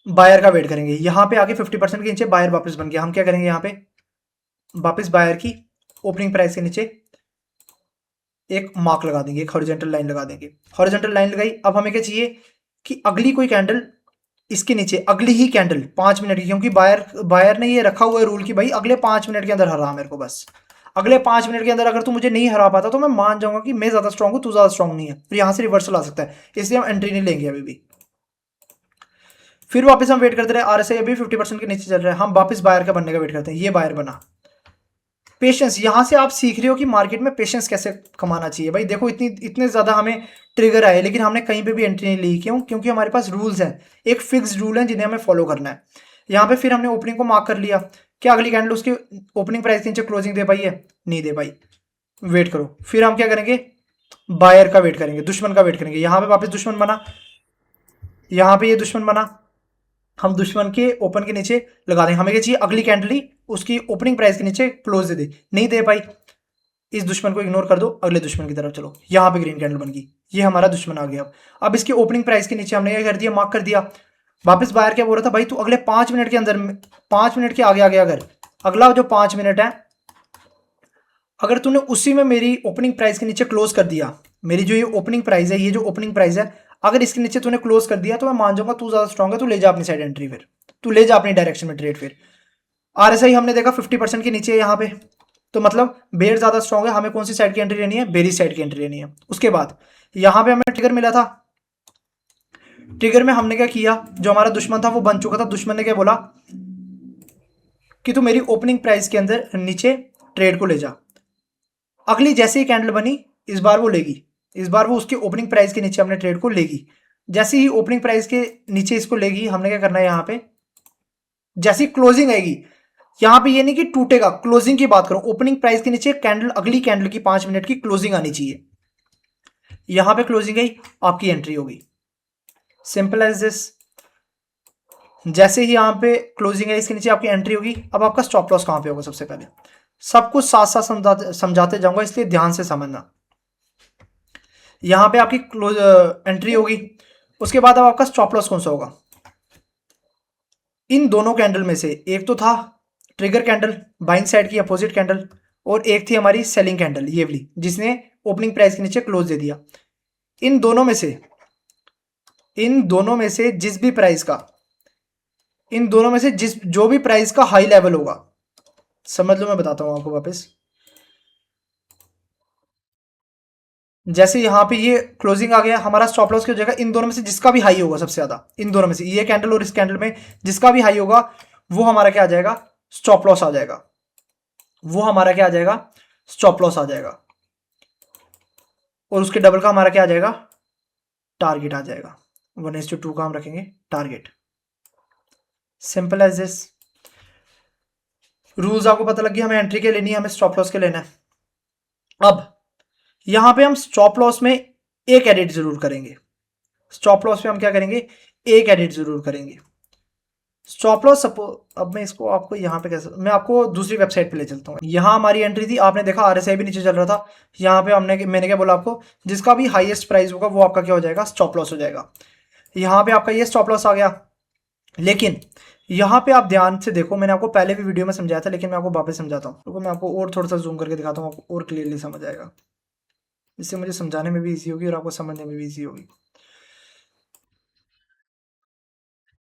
बायर का वेट करेंगे, यहाँ पे आके 50% के नीचे बायर वापस बन गया, हम क्या करेंगे, यहाँ पे वापस बायर की ओपनिंग प्राइस के नीचे एक मार्क लगा देंगे, एक हॉरिजॉन्टल लाइन लगा देंगे। हॉरिजॉन्टल लाइन लगाई, अब हमें क्या चाहिए कि अगली कोई कैंडल इसके नीचे, अगली ही कैंडल 5 मिनट की, क्योंकि बायर ने ये रखा हुआ है रूल कि भाई अगले 5 मिनट के अंदर हरा मेरे को, बस अगले 5 मिनट के अंदर अगर तू मुझे नहीं हरा पाता तो मैं मान जाऊंगा कि मैं ज्यादा स्ट्रांग हूं, तू ज्यादा स्ट्रांग नहीं है, फिर यहां से रिवर्सल आ सकता है, इसलिए हम एंट्री नहीं लेंगे अभी भी। फिर वापस हम वेट करते रहे, आरएसआई अभी 50% के नीचे चल रहा है, हम वापस बायर का बनने का वेट करते हैं, ये बायर बना। पेशेंस, यहां से आप सीख रहे हो कि मार्केट में पेशेंस कैसे कमाना चाहिए। भाई देखो इतने ज्यादा हमें ट्रिगर आए लेकिन हमने कहीं पे भी एंट्री नहीं ली, क्यों? क्योंकि हमारे पास रूल्स हैं, एक फिक्स रूल है जिन्हें हमें फॉलो करना है। यहाँ पे फिर हमने ओपनिंग को मार्क कर लिया, क्या अगली कैंडल उसकी ओपनिंग प्राइस के नीचे क्लोजिंग दे पाई है? नहीं दे पाई, वेट करो। फिर हम क्या करेंगे, बायर का वेट करेंगे, दुश्मन का वेट करेंगे। यहाँ पे वापस दुश्मन बना, यहाँ पे ये दुश्मन बना, हम दुश्मन के ओपन के नीचे लगा देंगे। हमें क्या चाहिए, अगली कैंडल ही उसकी ओपनिंग प्राइस के नीचे क्लोज दे दे, नहीं दे पाई, इस दुश्मन को इग्नोर कर दो, अगले दुश्मन की तरफ चलो। यहाँ पे ग्रीन कैंडल बन गई, ये हमारा दुश्मन आ गया। अब इसकी ओपनिंग प्राइस के नीचे हमने क्या कर दिया, मार्क कर दिया। वापस बायर क्या बोल रहा था, भाई तू अगले 5 मिनट के अंदर, 5 मिनट के आगे आगे अगर अगला जो 5 मिनट है अगर तूने उसी में मेरी ओपनिंग प्राइस के नीचे क्लोज कर दिया, मेरी जो ये ओपनिंग प्राइस है, ये जो ओपनिंग प्राइस है अगर इसके नीचे तूने क्लोज कर दिया तो मैं मान जाऊंगा तू ज्यादा स्ट्रांग है, तू ले जा अपनी साइड एंट्री, फिर तू ले जा अपनी डायरेक्शन में ट्रेड। फिर आरएसआई हमने देखा 50% के नीचे है यहाँ पे, तो मतलब बेयर ज्यादा स्ट्रांग है, हमें कौन सी साइड की एंट्री लेनी है, बेरी साइड की एंट्री लेनी है। उसके बाद यहाँ पे हमें ट्रिगर मिला था, ट्रिगर में हमने क्या किया, जो हमारा दुश्मन था वो बन चुका था, दुश्मन ने क्या बोला कि तू मेरी ओपनिंग प्राइस के अंदर नीचे ट्रेड को ले जा। अगली जैसे ही कैंडल बनी इस बार वो लेगी, इस बार वो उसके ओपनिंग प्राइस के नीचे हमने ट्रेड को लेगी। जैसे ही ओपनिंग प्राइस के नीचे इसको लेगी, हमने क्या करना है, यहाँ पे जैसी क्लोजिंग आएगी, यहां पे ये नहीं कि टूटेगा, क्लोजिंग की बात करो, ओपनिंग प्राइस के नीचे कैंडल, अगली कैंडल की 5 मिनट की क्लोजिंग आनी चाहिए। यहां पे क्लोजिंग आई, आपकी एंट्री होगी, सिंपल एज दिस। जैसे ही यहाँ पे क्लोजिंग है, इसके नीचे आपकी एंट्री होगी। अब आपका स्टॉप लॉस कहाँ पे होगा? सबसे पहले सब कुछ साथ साथ समझाते जाऊंगा, इसलिए ध्यान से समझना। यहाँ पे आपकी क्लोज एंट्री होगी, उसके बाद अब आपका स्टॉप लॉस कौन सा होगा? इन दोनों कैंडल में से एक तो था ट्रिगर कैंडल, बाइंग साइड की अपोजिट कैंडल, और एक थी हमारी सेलिंग कैंडल, ये वाली, जिसने ओपनिंग प्राइस के नीचे क्लोज दे दिया। इन दोनों में से जिस भी प्राइस का, इन दोनों में से जो भी प्राइस का हाई लेवल होगा, समझ लो, मैं बताता हूं आपको वापस। जैसे यहां पे ये क्लोजिंग आ गया, हमारा स्टॉप लॉस की जगह इन दोनों में से जिसका भी हाई होगा सबसे ज्यादा, इन दोनों में से ये कैंडल और इस कैंडल में जिसका भी हाई होगा, वो हमारा क्या आ जाएगा? स्टॉप लॉस आ जाएगा। वो हमारा क्या आ जाएगा? स्टॉप लॉस आ जाएगा। और उसके डबल का हमारा क्या आ जाएगा? टारगेट आ जाएगा। 1:2 का हम रखेंगे target. Simple as this. Rules आपको पता लग गया, हमें एंट्री के लेनी है, हमें स्टॉप लॉस के लेना है। अब यहां पे हम स्टॉप लॉस में एक एडिट जरूर करेंगे। स्टॉप लॉस में हम क्या करेंगे? एक एडिट जरूर करेंगे। स्टॉप लॉस अब मैं इसको आपको यहाँ पे कैसे, मैं आपको दूसरी वेबसाइट पे ले चलता हूँ। यहाँ हमारी एंट्री थी, आपने देखा आरएसआई भी नीचे चल रहा था। यहाँ पे मैंने क्या बोला आपको? जिसका भी हाईएस्ट प्राइस होगा वो आपका क्या हो जाएगा? स्टॉप लॉस हो जाएगा। यहाँ पे आपका ये स्टॉप लॉस आ गया। लेकिन यहाँ पे आप ध्यान से देखो, मैंने आपको पहले भी वीडियो में समझाया था, लेकिन मैं आपको वापस समझाता हूँ। तो मैं आपको और थोड़ा सा जूम करके दिखाता हूँ, आपको और क्लियरली समझ आएगा। इससे मुझे समझाने में भी ईजी होगी और आपको समझने में भी ईजी होगी।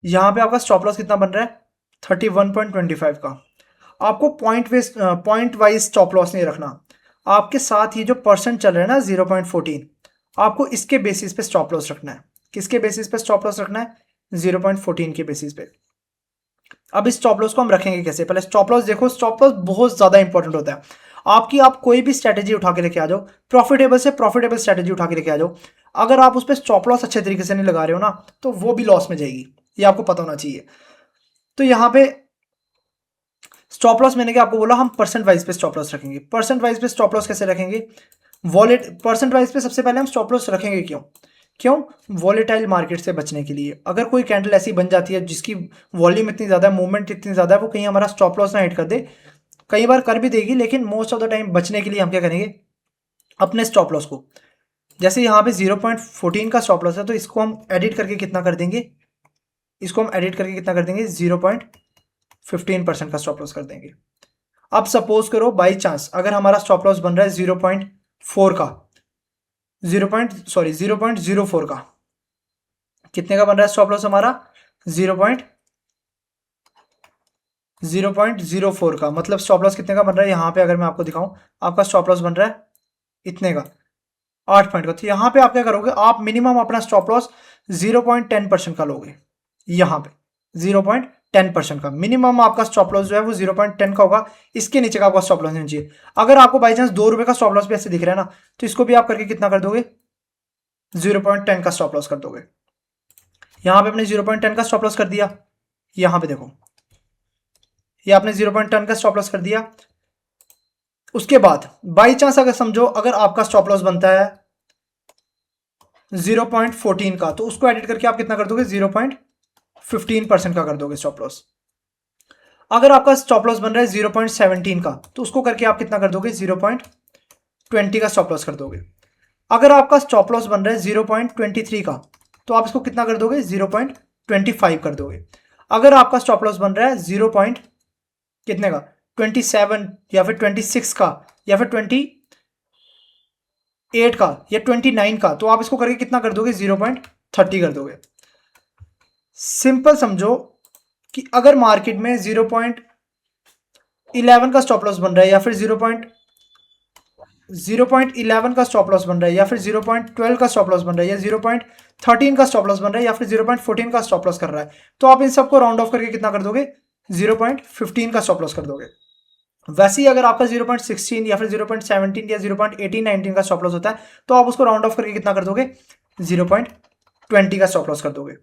यहाँ पे आपका स्टॉप लॉस कितना बन रहा है? 31.25 का। आपको पॉइंट वाइज स्टॉप लॉस नहीं रखना। आपके साथ ये जो परसेंट चल रहा है ना 0.14, आपको इसके बेसिस पे स्टॉप लॉस रखना है। किसके बेसिस पे स्टॉप लॉस रखना है? 0.14 के बेसिस पे। अब इस स्टॉप लॉस को हम रखेंगे कैसे? पहले स्टॉप लॉस देखो, स्टॉप लॉस बहुत ज्यादा इंपॉर्टेंट होता है आपकी। आप कोई भी स्ट्रेटेजी उठा के लेके आ जाओ, प्रॉफिटेबल से प्रॉफिटेबल स्ट्रेटेजी उठा के लेके आ जाओ, अगर आप उस पर स्टॉप लॉस अच्छे तरीके से नहीं लगा रहे हो ना, तो वो भी लॉस में जाएगी। ये आपको पता होना चाहिए। तो यहाँ पे स्टॉप लॉस मैंने क्या आपको बोला, हम परसेंट वाइज पे स्टॉप लॉस रखेंगे। परसेंट वाइज पे स्टॉप लॉस कैसे रखेंगे? परसेंट वाइज पे सबसे पहले हम स्टॉप लॉस रखेंगे क्यों? वॉलेटाइल मार्केट से बचने के लिए। अगर कोई कैंडल ऐसी बन जाती है जिसकी वॉल्यूम इतनी ज्यादा है, मूवमेंट इतनी ज्यादा है, वो कहीं हमारा स्टॉप लॉस ना हिट कर दे। कई बार कर भी देगी, लेकिन मोस्ट ऑफ द टाइम बचने के लिए हम क्या करेंगे? अपने स्टॉप लॉस को, जैसे यहाँ पे 0.14 का स्टॉप लॉस है, तो इसको हम एडिट करके कितना कर देंगे? 0.15% का स्टॉप लॉस कर देंगे। अब सपोज करो बाई चांस अगर हमारा स्टॉप लॉस बन रहा है 0.4 का, 0.04 का, कितने का बन रहा है स्टॉप लॉस हमारा? 0.04 का, मतलब स्टॉप लॉस कितने का बन रहा है? यहाँ पे अगर मैं आपको दिखाऊं, आपका स्टॉप लॉस बन रहा है इतने का, 8 पॉइंट का। तो यहाँ पे आप क्या करोगे? आप मिनिमम अपना स्टॉप लॉस 0.10% का लोगे। यहाँ पे 0.10% का मिनिमम आपका स्टॉप लॉस जो है वो 0.10 का होगा। इसके नीचे का आपका स्टॉप लॉस नहीं चाहिए। अगर आपको बाई चांस 2 रुपए का स्टॉप लॉस भी ऐसे दिख रहा है ना, तो इसको भी आप करके कितना कर दोगे? 0.10 का स्टॉप लॉस कर दोगे। यहां पे आपने 0.10 का स्टॉप लॉस कर दिया। यहां पे देखो, ये आपने 0.10 का स्टॉप लॉस कर दिया। उसके बाद बाई चांस अगर समझो अगर आपका स्टॉप लॉस बनता है 0.14 का, तो उसको एडिट करके आप कितना कर दोगे? 0.15% का कर दोगे स्टॉप लॉस। अगर आपका स्टॉप लॉस बन रहा है 0.17 का, तो उसको करके आप कितना कर दोगे? 0.20 का स्टॉप लॉस कर दोगे। अगर आपका स्टॉप लॉस बन रहा है 0.23 का, तो आप इसको कितना कर दोगे? 0.25 कर दोगे। अगर आपका स्टॉप लॉस बन रहा है 0. कितने का? 27 या फिर 26 का या फिर 28 का या 29 का, तो आप इसको करके कितना कर दोगे? 0.30 कर दोगे। सिंपल समझो कि अगर मार्केट में 0.11 का स्टॉप लॉस बन रहा है या फिर 0.11 का स्टॉप लॉस बन रहा है या फिर 0.12 का स्टॉप लॉस बन रहा है या 0.13 का स्टॉप लॉस बन रहा है या फिर 0.14 का स्टॉप लॉस कर रहा है, तो आप इन सबको राउंड ऑफ करके कितना कर दोगे? 0.15 का स्टॉप लॉस कर दोगे। वैसे ही अगर आपका 0.16 या फिर 0.17 या 0.18-19 का स्टॉप लॉस होता है, तो आप उसको राउंड ऑफ करके कितना कर दोगे? 0.20 का स्टॉप लॉस कर दोगे।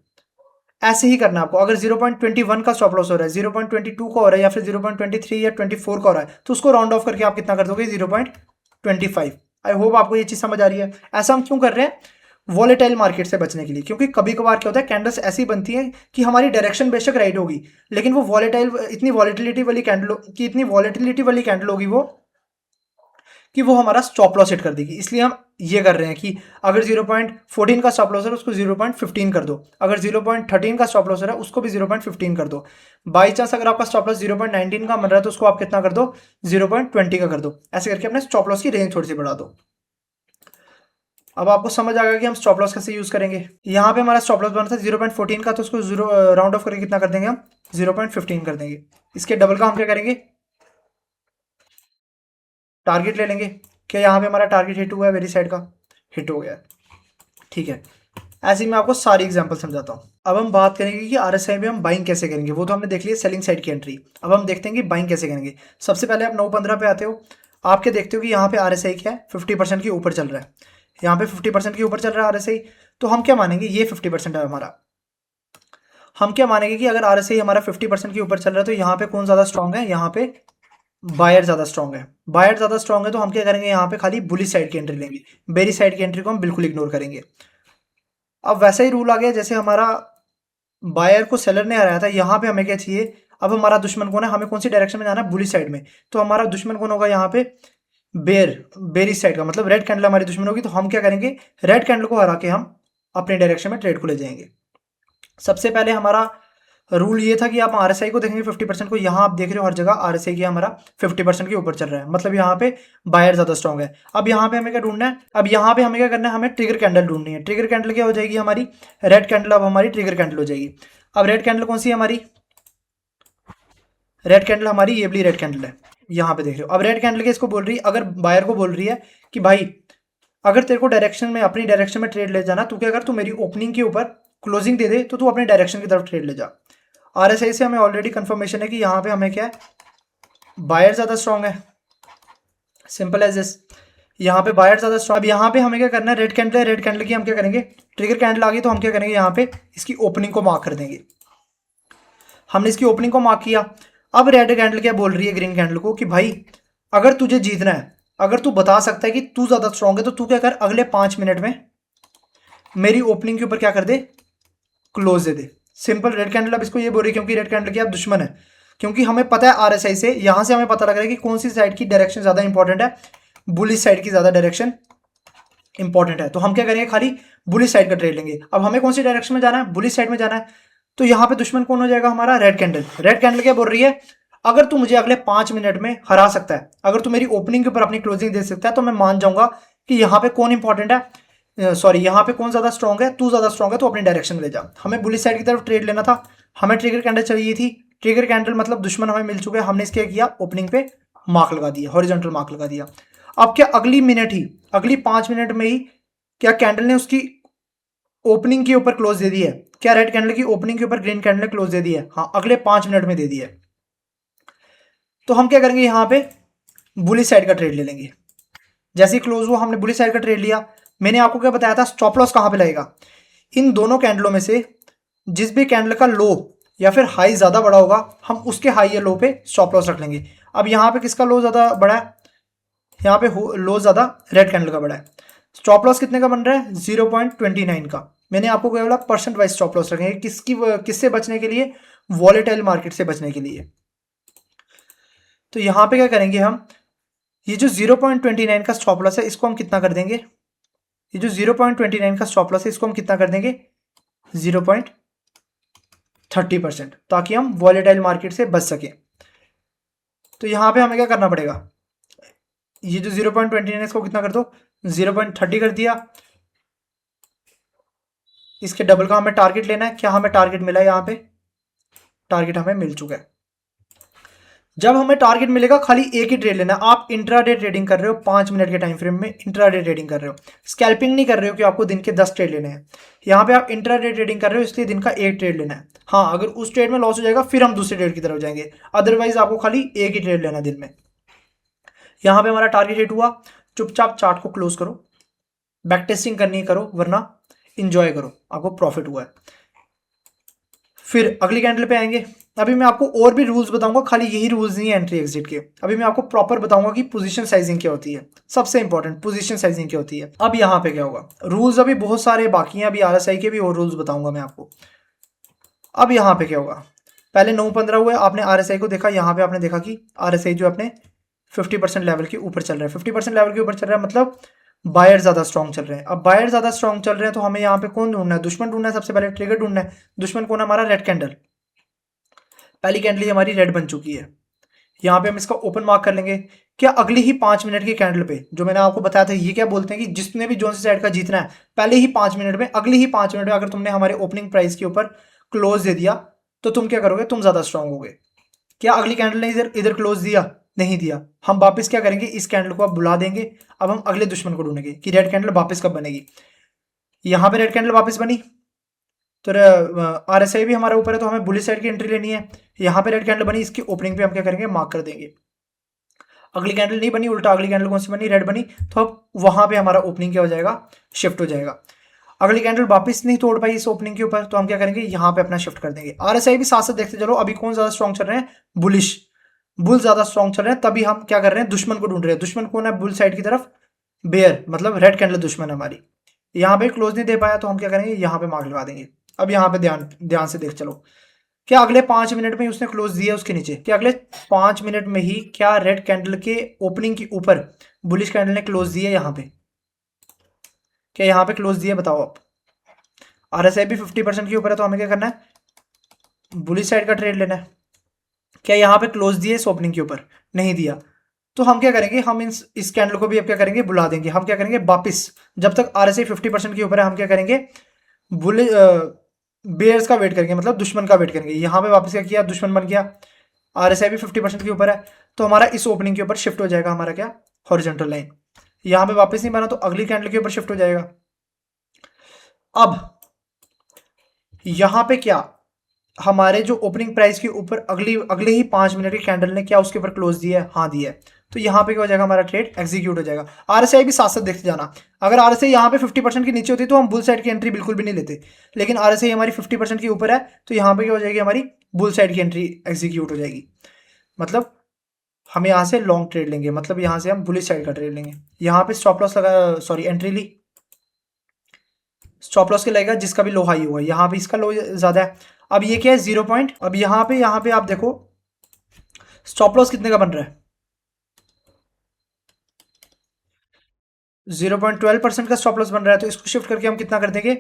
ऐसे ही करना आपको। अगर 0.21 का स्टॉप लॉस हो रहा है, 0.22 का हो रहा है या फिर 0.23 या 24 का हो रहा है, तो उसको राउंड ऑफ करके आप कितना कर दोगे? 0.25। आई होप आपको ये चीज समझ आ रही है। ऐसा हम क्यों कर रहे हैं? वॉलेटाइल मार्केट से बचने के लिए, क्योंकि कभी कभार क्या होता है कैंडल्स ऐसी बनती हैं कि हमारी डायरेक्शन बेशक राइट होगी लेकिन वो वॉलेटाइल इतनी वॉलेटिलिटी वाली कैंडल होगी वो कि वो हमारा स्टॉप लॉस हिट कर देगी। इसलिए हम ये कर रहे हैं कि अगर 0.14 का स्टॉप लॉस है उसको 0.15 कर दो, अगर 0.13 का स्टॉप लॉस है उसको भी 0.15 कर दो। बाई चांस अगर आपका स्टॉप लॉस 0.19 का बन रहा है तो उसको आप कितना कर दो, 0.20 का कर दो। ऐसे करके अपने स्टॉप लॉस की रेंज थोड़ी सी बढ़ा दो। अब आपको समझ आ गया कि हम स्टॉप लॉस कैसे यूज करेंगे। यहाँ पे हमारा स्टॉप लॉस बना था 0.14 का, तो उसको राउंड ऑफ करके कितना कर देंगे हम, 0.15 कर देंगे। इसके डबल का हम क्या करेंगे, टारगेट ले लेंगे। क्या यहाँ पे हमारा टारगेट हिट हुआ है, वेरी साइड का हिट हो गया है, ठीक है। ऐसे ही मैं आपको सारी एग्जांपल समझाता हूँ। अब हम बात करेंगे कि आरएसआई में हम बाइंग कैसे करेंगे। वो तो हमने देख लिया सेलिंग साइड की एंट्री। अब हम देखते हैं कि बाइंग कैसे करेंगे। सबसे पहले आप 9:15 पे आते हो, आप क्या देखते हो कि यहाँ पे आरएसआई क्या है, 50% के ऊपर चल रहा है। यहाँ पे 50% के ऊपर चल रहा है आरएसआई, तो हम क्या मानेंगे, ये 50% है हमारा। हम क्या मानेंगे कि अगर आरएसआई हमारा 50% के ऊपर चल रहा है तो यहाँ पे कौन ज्यादा स्ट्रॉन्ग है, यहाँ पे बायर ज्यादा स्ट्रॉन्ग है। बायर ज्यादा स्ट्रॉन्ग है तो हम क्या करेंगे, यहाँ पे खाली बुलिश साइड की एंट्री लेंगे, बेरी साइड की एंट्री को हम बिल्कुल इग्नोर करेंगे। अब वैसा ही रूल आ गया जैसे हमारा बायर को सेलर ने हराया था, यहाँ पे हमें क्या चाहिए, अब हमारा दुश्मन कौन है, हमें कौन सी डायरेक्शन में जाना है, बुलिश साइड में। तो हमारा दुश्मन कौन होगा यहाँ पे, बेरी साइड का, मतलब रेड कैंडल हमारी दुश्मन होगी। तो हम क्या करेंगे, रेड कैंडल को हरा के हम अपने डायरेक्शन में ट्रेड को ले जाएंगे। सबसे पहले हमारा रूल ये था कि आप आरएसआई को देखेंगे 50% को, यहाँ आप देख रहे हो हर जगह आरएसआई की हमारा 50% के ऊपर चल रहा है, मतलब यहाँ पे बायर ज्यादा स्ट्रॉन्ग है। अब यहाँ पे हमें क्या ढूंढना है, अब यहाँ पे हमें क्या करना है, हमें ट्रिगर कैंडल ढूंढनी है। ट्रिगर कैंडल क्या हो जाएगी हमारी, रेड कैंडल अब हमारी ट्रिगर कैंडल हो जाएगी। अब रेड कैंडल कौन सी है हमारी, रेड कैंडल हमारी ये वाली रेड कैंडल है, यहाँ पे देख रहे हो। अब रेड कैंडल के इसको बोल रही है, अगर बायर को बोल रही है कि भाई अगर तेरे को डायरेक्शन में, अपनी डायरेक्शन में ट्रेड ले जाना, तू क्या कर, तू मेरी ओपनिंग के ऊपर क्लोजिंग दे दे तो तू अपने डायरेक्शन की तरफ ट्रेड ले जा। आरएसआई से हमें ऑलरेडी कंफर्मेशन है कि यहाँ पे हमें क्या है, बायर ज्यादा स्ट्रॉन्ग है, सिंपल एज दिस। यहाँ पे बायर ज्यादा स्ट्रॉन्ग। अब यहाँ पे हमें क्या करना है, रेड कैंडल है, रेड कैंडल की हम क्या करेंगे, ट्रिगर कैंडल आ गई तो हम क्या करेंगे, यहाँ पे इसकी ओपनिंग को मार्क कर देंगे। हमने इसकी ओपनिंग को मार्क किया। अब रेड कैंडल क्या बोल रही है ग्रीन कैंडल को कि भाई अगर तुझे जीतना है, अगर तू बता सकता है कि तू ज्यादा स्ट्रॉन्ग है, तो तू क्या कर, अगले 5 मिनट में मेरी ओपनिंग के ऊपर क्या कर दे, क्लोज दे दे। सिंपल। रेड कैंडल अब इसको ये बोल रही है क्योंकि रेड कैंडल की आप दुश्मन है, क्योंकि हमें पता है आरएसआई से, यहां से हमें पता लग रहा है कि कौन सी साइड की डायरेक्शन ज्यादा इंपॉर्टेंट है, बुलिश साइड की ज्यादा डायरेक्शन इंपॉर्टेंट है। तो हम क्या करेंगे, खाली बुलिश साइड का ट्रेड लेंगे। अब हमें कौन सी डायरेक्शन में जाना है, बुलिश साइड में जाना है। तो यहाँ पे दुश्मन कौन हो जाएगा हमारा, रेड कैंडल। रेड कैंडल क्या बोल रही है, अगर तू मुझे अगले 5 मिनट में हरा सकता है, अगर तू मेरी ओपनिंग के ऊपर अपनी क्लोजिंग दे सकता है, तो मैं मान जाऊंगा कि यहाँ पे कौन इंपॉर्टेंट है, सॉरी यहाँ पे कौन ज्यादा स्ट्रॉन्ग है, तू ज्यादा स्ट्रॉन्ग है, तो अपनी डायरेक्शन में ले जा। हमें बुलिश साइड की तरफ ट्रेड लेना था, हमें ट्रिगर कैंडल चाहिए थी। ट्रिगर कैंडल मतलब दुश्मन हमें मिल चुके हैं, हमने इसके किया ओपनिंग पे मार्क लगा दिया, हॉरिजॉन्टल मार्क लगा दिया। अब क्या अगली मिनट ही, अगली 5 मिनट में ही क्या कैंडल ने उसकी ओपनिंग के ऊपर क्लोज दे दी है, क्या रेड कैंडल की ओपनिंग के ऊपर ग्रीन कैंडल ने क्लोज दे दी है, हाँ अगले 5 मिनट में दे दी है। तो हम क्या करेंगे, यहाँ पे बुलिश साइड का ट्रेड ले लेंगे। जैसे ही क्लोज हुआ हमने बुलिश साइड का ट्रेड लिया। मैंने आपको क्या बताया था, स्टॉप लॉस कहां पे लगेगा, इन दोनों कैंडलों में से जिस भी कैंडल का लो या फिर हाई ज्यादा बड़ा होगा, हम उसके हाई या लो पे स्टॉप लॉस रख लेंगे। अब यहाँ पे किसका लो ज्यादा बड़ा है, यहाँ पे लो ज्यादा रेड कैंडल का बड़ा है। स्टॉप लॉस कितने का बन रहा है, 0.29 का। मैंने आपको क्या बोला, परसेंट वाइज स्टॉप लॉस रखेंगे, किससे बचने के लिए, वॉलेटाइल मार्केट से बचने के लिए। तो यहाँ पे क्या करेंगे हम, ये जो 0.29 का स्टॉप लॉस है इसको हम कितना कर देंगे, ये जो 0.29 का स्टॉप लॉस है इसको हम कितना कर देंगे, 0.30%, ताकि हम वॉलेटाइल मार्केट से बच सके। तो यहां पे हमें क्या करना पड़ेगा, ये जो 0.29 है इसको कितना कर दो, 0.30 कर दिया। इसके डबल का हमें टारगेट लेना है। क्या हमें टारगेट मिला है, यहाँ पे टारगेट हमें मिल चुका है। जब हमें टारगेट मिलेगा खाली एक ही ट्रेड लेना। आप इंट्राडे ट्रेडिंग कर रहे हो, 5 मिनट के टाइम फ्रेम में इंट्राडे ट्रेडिंग कर रहे हो, स्कैल्पिंग नहीं कर रहे हो कि आपको दिन के 10 ट्रेड लेने हैं। यहाँ पे आप इंट्राडे ट्रेडिंग कर रहे हो, इसलिए दिन का एक ट्रेड लेना है। हाँ अगर उस ट्रेड में लॉस हो जाएगा फिर हम दूसरे ट्रेड की तरफ जाएंगे, अदरवाइज आपको खाली एक ही ट्रेड लेना दिन में। यहाँ पे हमारा टारगेट हिट हुआ, चुपचाप चार्ट को क्लोज करो, बैक टेस्टिंग करनी करो, वरना इंजॉय करो, आपको प्रॉफिट हुआ है। फिर अगली कैंडल पे आएंगे, अभी मैं आपको और भी रूल्स बताऊंगा, खाली यही रूल्स नहीं है एंट्री एग्जिट के। अभी मैं आपको प्रॉपर बताऊंगा कि पोजीशन साइजिंग क्या होती है, सबसे इंपॉर्टेंट पोजीशन साइजिंग क्या होती है। अब यहाँ पे क्या होगा, रूल्स अभी बहुत सारे बाकी हैं, अभी आरएसआई के भी और रूल्स बताऊंगा मैं आपको। अब यहाँ पे क्या होगा, पहले 9:15 हुए, आपने आरएसआई को देखा, यहाँ पे आपने देखा कि आरएसआई जो अपने 50% लेवल के ऊपर चल रहा है। 50% लेवल के ऊपर चल रहा है मतलब बायर ज्यादा स्ट्रॉन्ग चल रहे हैं। अब बायर ज्यादा स्ट्रॉन्ग चल रहे हैं तो हमें यहाँ पे कौन ढूंढना है, दुश्मन ढूंढना है। सबसे पहले ट्रिगर ढूंढना है। दुश्मन कौन है हमारा, रेड कैंडल। पहली कैंडल हमारी रेड बन चुकी है, यहाँ पे हम इसका ओपन मार्क कर लेंगे। क्या अगली ही 5 मिनट की कैंडल पे, जो मैंने आपको बताया था, ये क्या बोलते हैं कि जिसने भी जोन सी साइड का जीतना है, पहले ही 5 मिनट में, अगली ही 5 मिनट में अगर तुमने हमारे ओपनिंग प्राइस के ऊपर क्लोज दे दिया तो तुम क्या करोगे, तुम ज्यादा स्ट्रांग होगे। क्या अगली कैंडल ने इधर इधर क्लोज दिया, नहीं दिया, हम वापस क्या करेंगे, इस कैंडल को अब बुला देंगे। अब हम अगले दुश्मन को ढूंढेंगे कि रेड कैंडल वापस कब बनेगी। यहां पे रेड कैंडल वापस बनी तो आरएसआई भी हमारा ऊपर है तो हमें बुलिश साइड की एंट्री लेनी है। यहाँ पे रेड कैंडल बनी, इसकी ओपनिंग पे हम क्या करेंगे, मार्क कर देंगे। अगली कैंडल नहीं बनी, उल्टा अगली कैंडल कौन सी बनी, रेड बनी, तो अब वहां पे हमारा ओपनिंग क्या हो जाएगा, शिफ्ट हो जाएगा। अगली कैंडल वापस नहीं तोड़ पाई इस ओपनिंग के ऊपर तो हम क्या करेंगे, यहाँ पे अपना शिफ्ट कर देंगे। आरएसआई भी साथ साथ देखते चलो, अभी कौन ज्यादा स्ट्रॉन्ग चल रहे हैं, बुलिश, बुल ज्यादा स्ट्रॉन्ग चल रहे हैं, तभी हम क्या कर रहे हैं, दुश्मन को ढूंढ रहे हैं। दुश्मन कौन है, बुल साइड की तरफ बेयर, मतलब रेड कैंडल दुश्मन है हमारी। यहाँ पे क्लोज नहीं दे पाया तो हम क्या करेंगे, यहाँ पे मार्क लगा देंगे। अब यहाँ पे ध्यान ध्यान से देख चलो, क्या अगले 5 मिनट में उसने क्लोज दिया उसके नीचे, क्या अगले 5 मिनट में ही क्या रेड कैंडल के ओपनिंग के ऊपर बुलिश कैंडल ने क्लोज दिया, यहाँ पे क्या यहाँ पे क्लोज दिया, बताओ आप। आरएसआई भी 50% के ऊपर है तो हमें क्या करना है, बुलिश साइड का ट्रेड लेना है। क्या यहाँ पे क्लोज दिए इस ओपनिंग के ऊपर, नहीं दिया, तो हम क्या करेंगे, हम इस कैंडल को भी अब क्या करेंगे, बुला देंगे। हम क्या करेंगे वापिस, जब तक आरएसआई 50% के ऊपर है हम क्या करेंगे, बुल बेयर्स का वेट करेंगे, मतलब दुश्मन का वेट करेंगे। यहाँ पे वापस क्या किया, दुश्मन बन गया। आरएसआई भी 50% के ऊपर है तो हमारा इस ओपनिंग के ऊपर शिफ्ट हो जाएगा हमारा क्या, हॉरिजॉन्टल लाइन। यहाँ पे वापस नहीं बना तो अगली कैंडल के ऊपर शिफ्ट हो जाएगा। अब यहाँ पे क्या, हमारे जो ओपनिंग प्राइस के ऊपर अगले ही 5 मिनट की कैंडल ने क्या उसके ऊपर क्लोज दिया है, हाँ दिया है, तो यहाँ पे क्या हो जाएगा, हमारा ट्रेड एग्जीक्यूट हो जाएगा। आरएसआई भी साथ साथ देखते जाना, अगर आरएसआई यहाँ पे 50% के नीचे होती तो हम बुल साइड की एंट्री बिल्कुल भी नहीं लेते, लेकिन आरएसआई हमारी 50% के ऊपर है तो यहाँ पे क्या हो जाएगी, हमारी बुल साइड की एंट्री एग्जीक्यूट हो जाएगी। मतलब हम यहाँ से लॉन्ग ट्रेड लेंगे, मतलब यहाँ से हम बुलिश साइड का ट्रेड लेंगे। यहाँ पे स्टॉप लॉस लगा, सॉरी एंट्री ली, स्टॉप लॉस के लगेगा जिसका भी लो हाई हुआ, यहाँ पे इसका लो ज्यादा है। अब ये क्या है, 0 पॉइंट, अब यहाँ पे आप देखो स्टॉप लॉस कितने का बन रहा है, 0.12% का स्टॉप लॉस बन रहा है, तो इसको शिफ्ट करके हम कितना कर देंगे,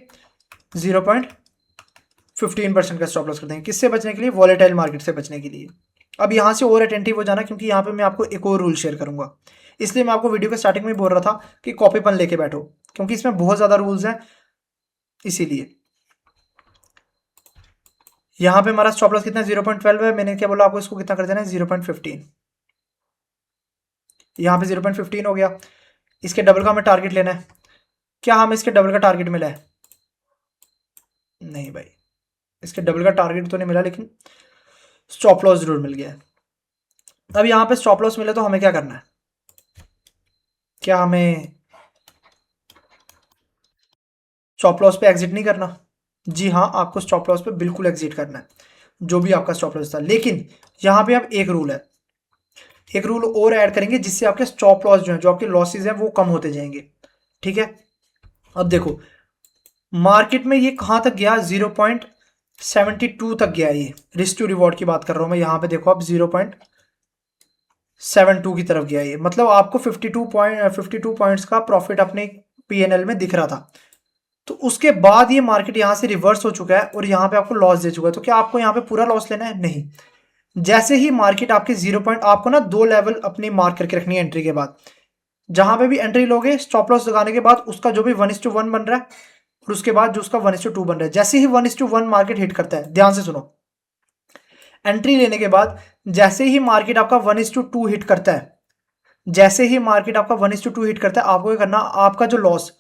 0.15% का स्टॉप लॉस कर देंगे। किससे बचने के लिए, वॉलेटाइल मार्केट से बचने के लिए। अब यहाँ से और अटेंटिव हो जाना, क्योंकि यहाँ पे मैं आपको एक और रूल शेयर करूंगा, इसलिए मैं आपको वीडियो के स्टार्टिंग में बोल रहा था कि कॉपी पेन लेके बैठो, क्योंकि इसमें बहुत ज्यादा रूल्स हैं, इसीलिए। यहाँ पे हमारा स्टॉप लॉस कितना है, 0.12 है, मैंने क्या बोला आपको, इसको कितना कर देना है, 0.15। यहाँ पे 0.15 हो गया, इसके डबल का हमें टारगेट लेना है। क्या हमें इसके डबल का टारगेट मिला है, नहीं भाई, इसके डबल का टारगेट तो नहीं मिला, लेकिन स्टॉप लॉस जरूर मिल गया है। अब यहाँ पे स्टॉप लॉस मिले तो हमें क्या करना है, क्या हमें स्टॉप लॉस पे एग्जिट नहीं करना, जी हाँ, आपको स्टॉप लॉस पे बिल्कुल एग्जिट करना है, जो भी आपका स्टॉप लॉस था। लेकिन यहाँ पे अब एक रूल है, एक रूल और ऐड करेंगे जिससे आपके स्टॉप लॉस जो है, जो आपके लॉसेज हैं वो कम होते जाएंगे, ठीक है। अब देखो मार्केट में ये कहां तक गया, 0.72 तक गया, ये रिस्क टू रिवॉर्ड की बात कर रहा हूं मैं। यहां पे देखो आप 0.72 की तरफ गया ये, मतलब आपको 52 पॉइंट्स का प्रॉफिट अपने पीएनएल में दिख रहा था। तो उसके बाद ये मार्केट यहां से रिवर्स हो चुका है और यहां पे आपको लॉस दे चुका है। तो क्या आपको यहां पे पूरा लॉस लेना है, नहीं। जैसे ही मार्केट आपके 0 पॉइंट, आपको ना 2 लेवल अपनी मार्क करके रखनी है एंट्री के बाद। जहां पे भी एंट्री लोगे स्टॉप लॉस लगाने के बाद, उसका जो भी 1:1 बन रहा है और उसके बाद जो उसका 1:2 बन रहा है, जैसे ही 1:1 मार्केट हिट करता है, ध्यान से सुनो, एंट्री लेने के बाद जैसे ही मार्केट आपका 1:2 हिट करता है, जैसे ही मार्केट आपका 1:2 हिट करता है, आपको क्या करना, आपका जो लॉस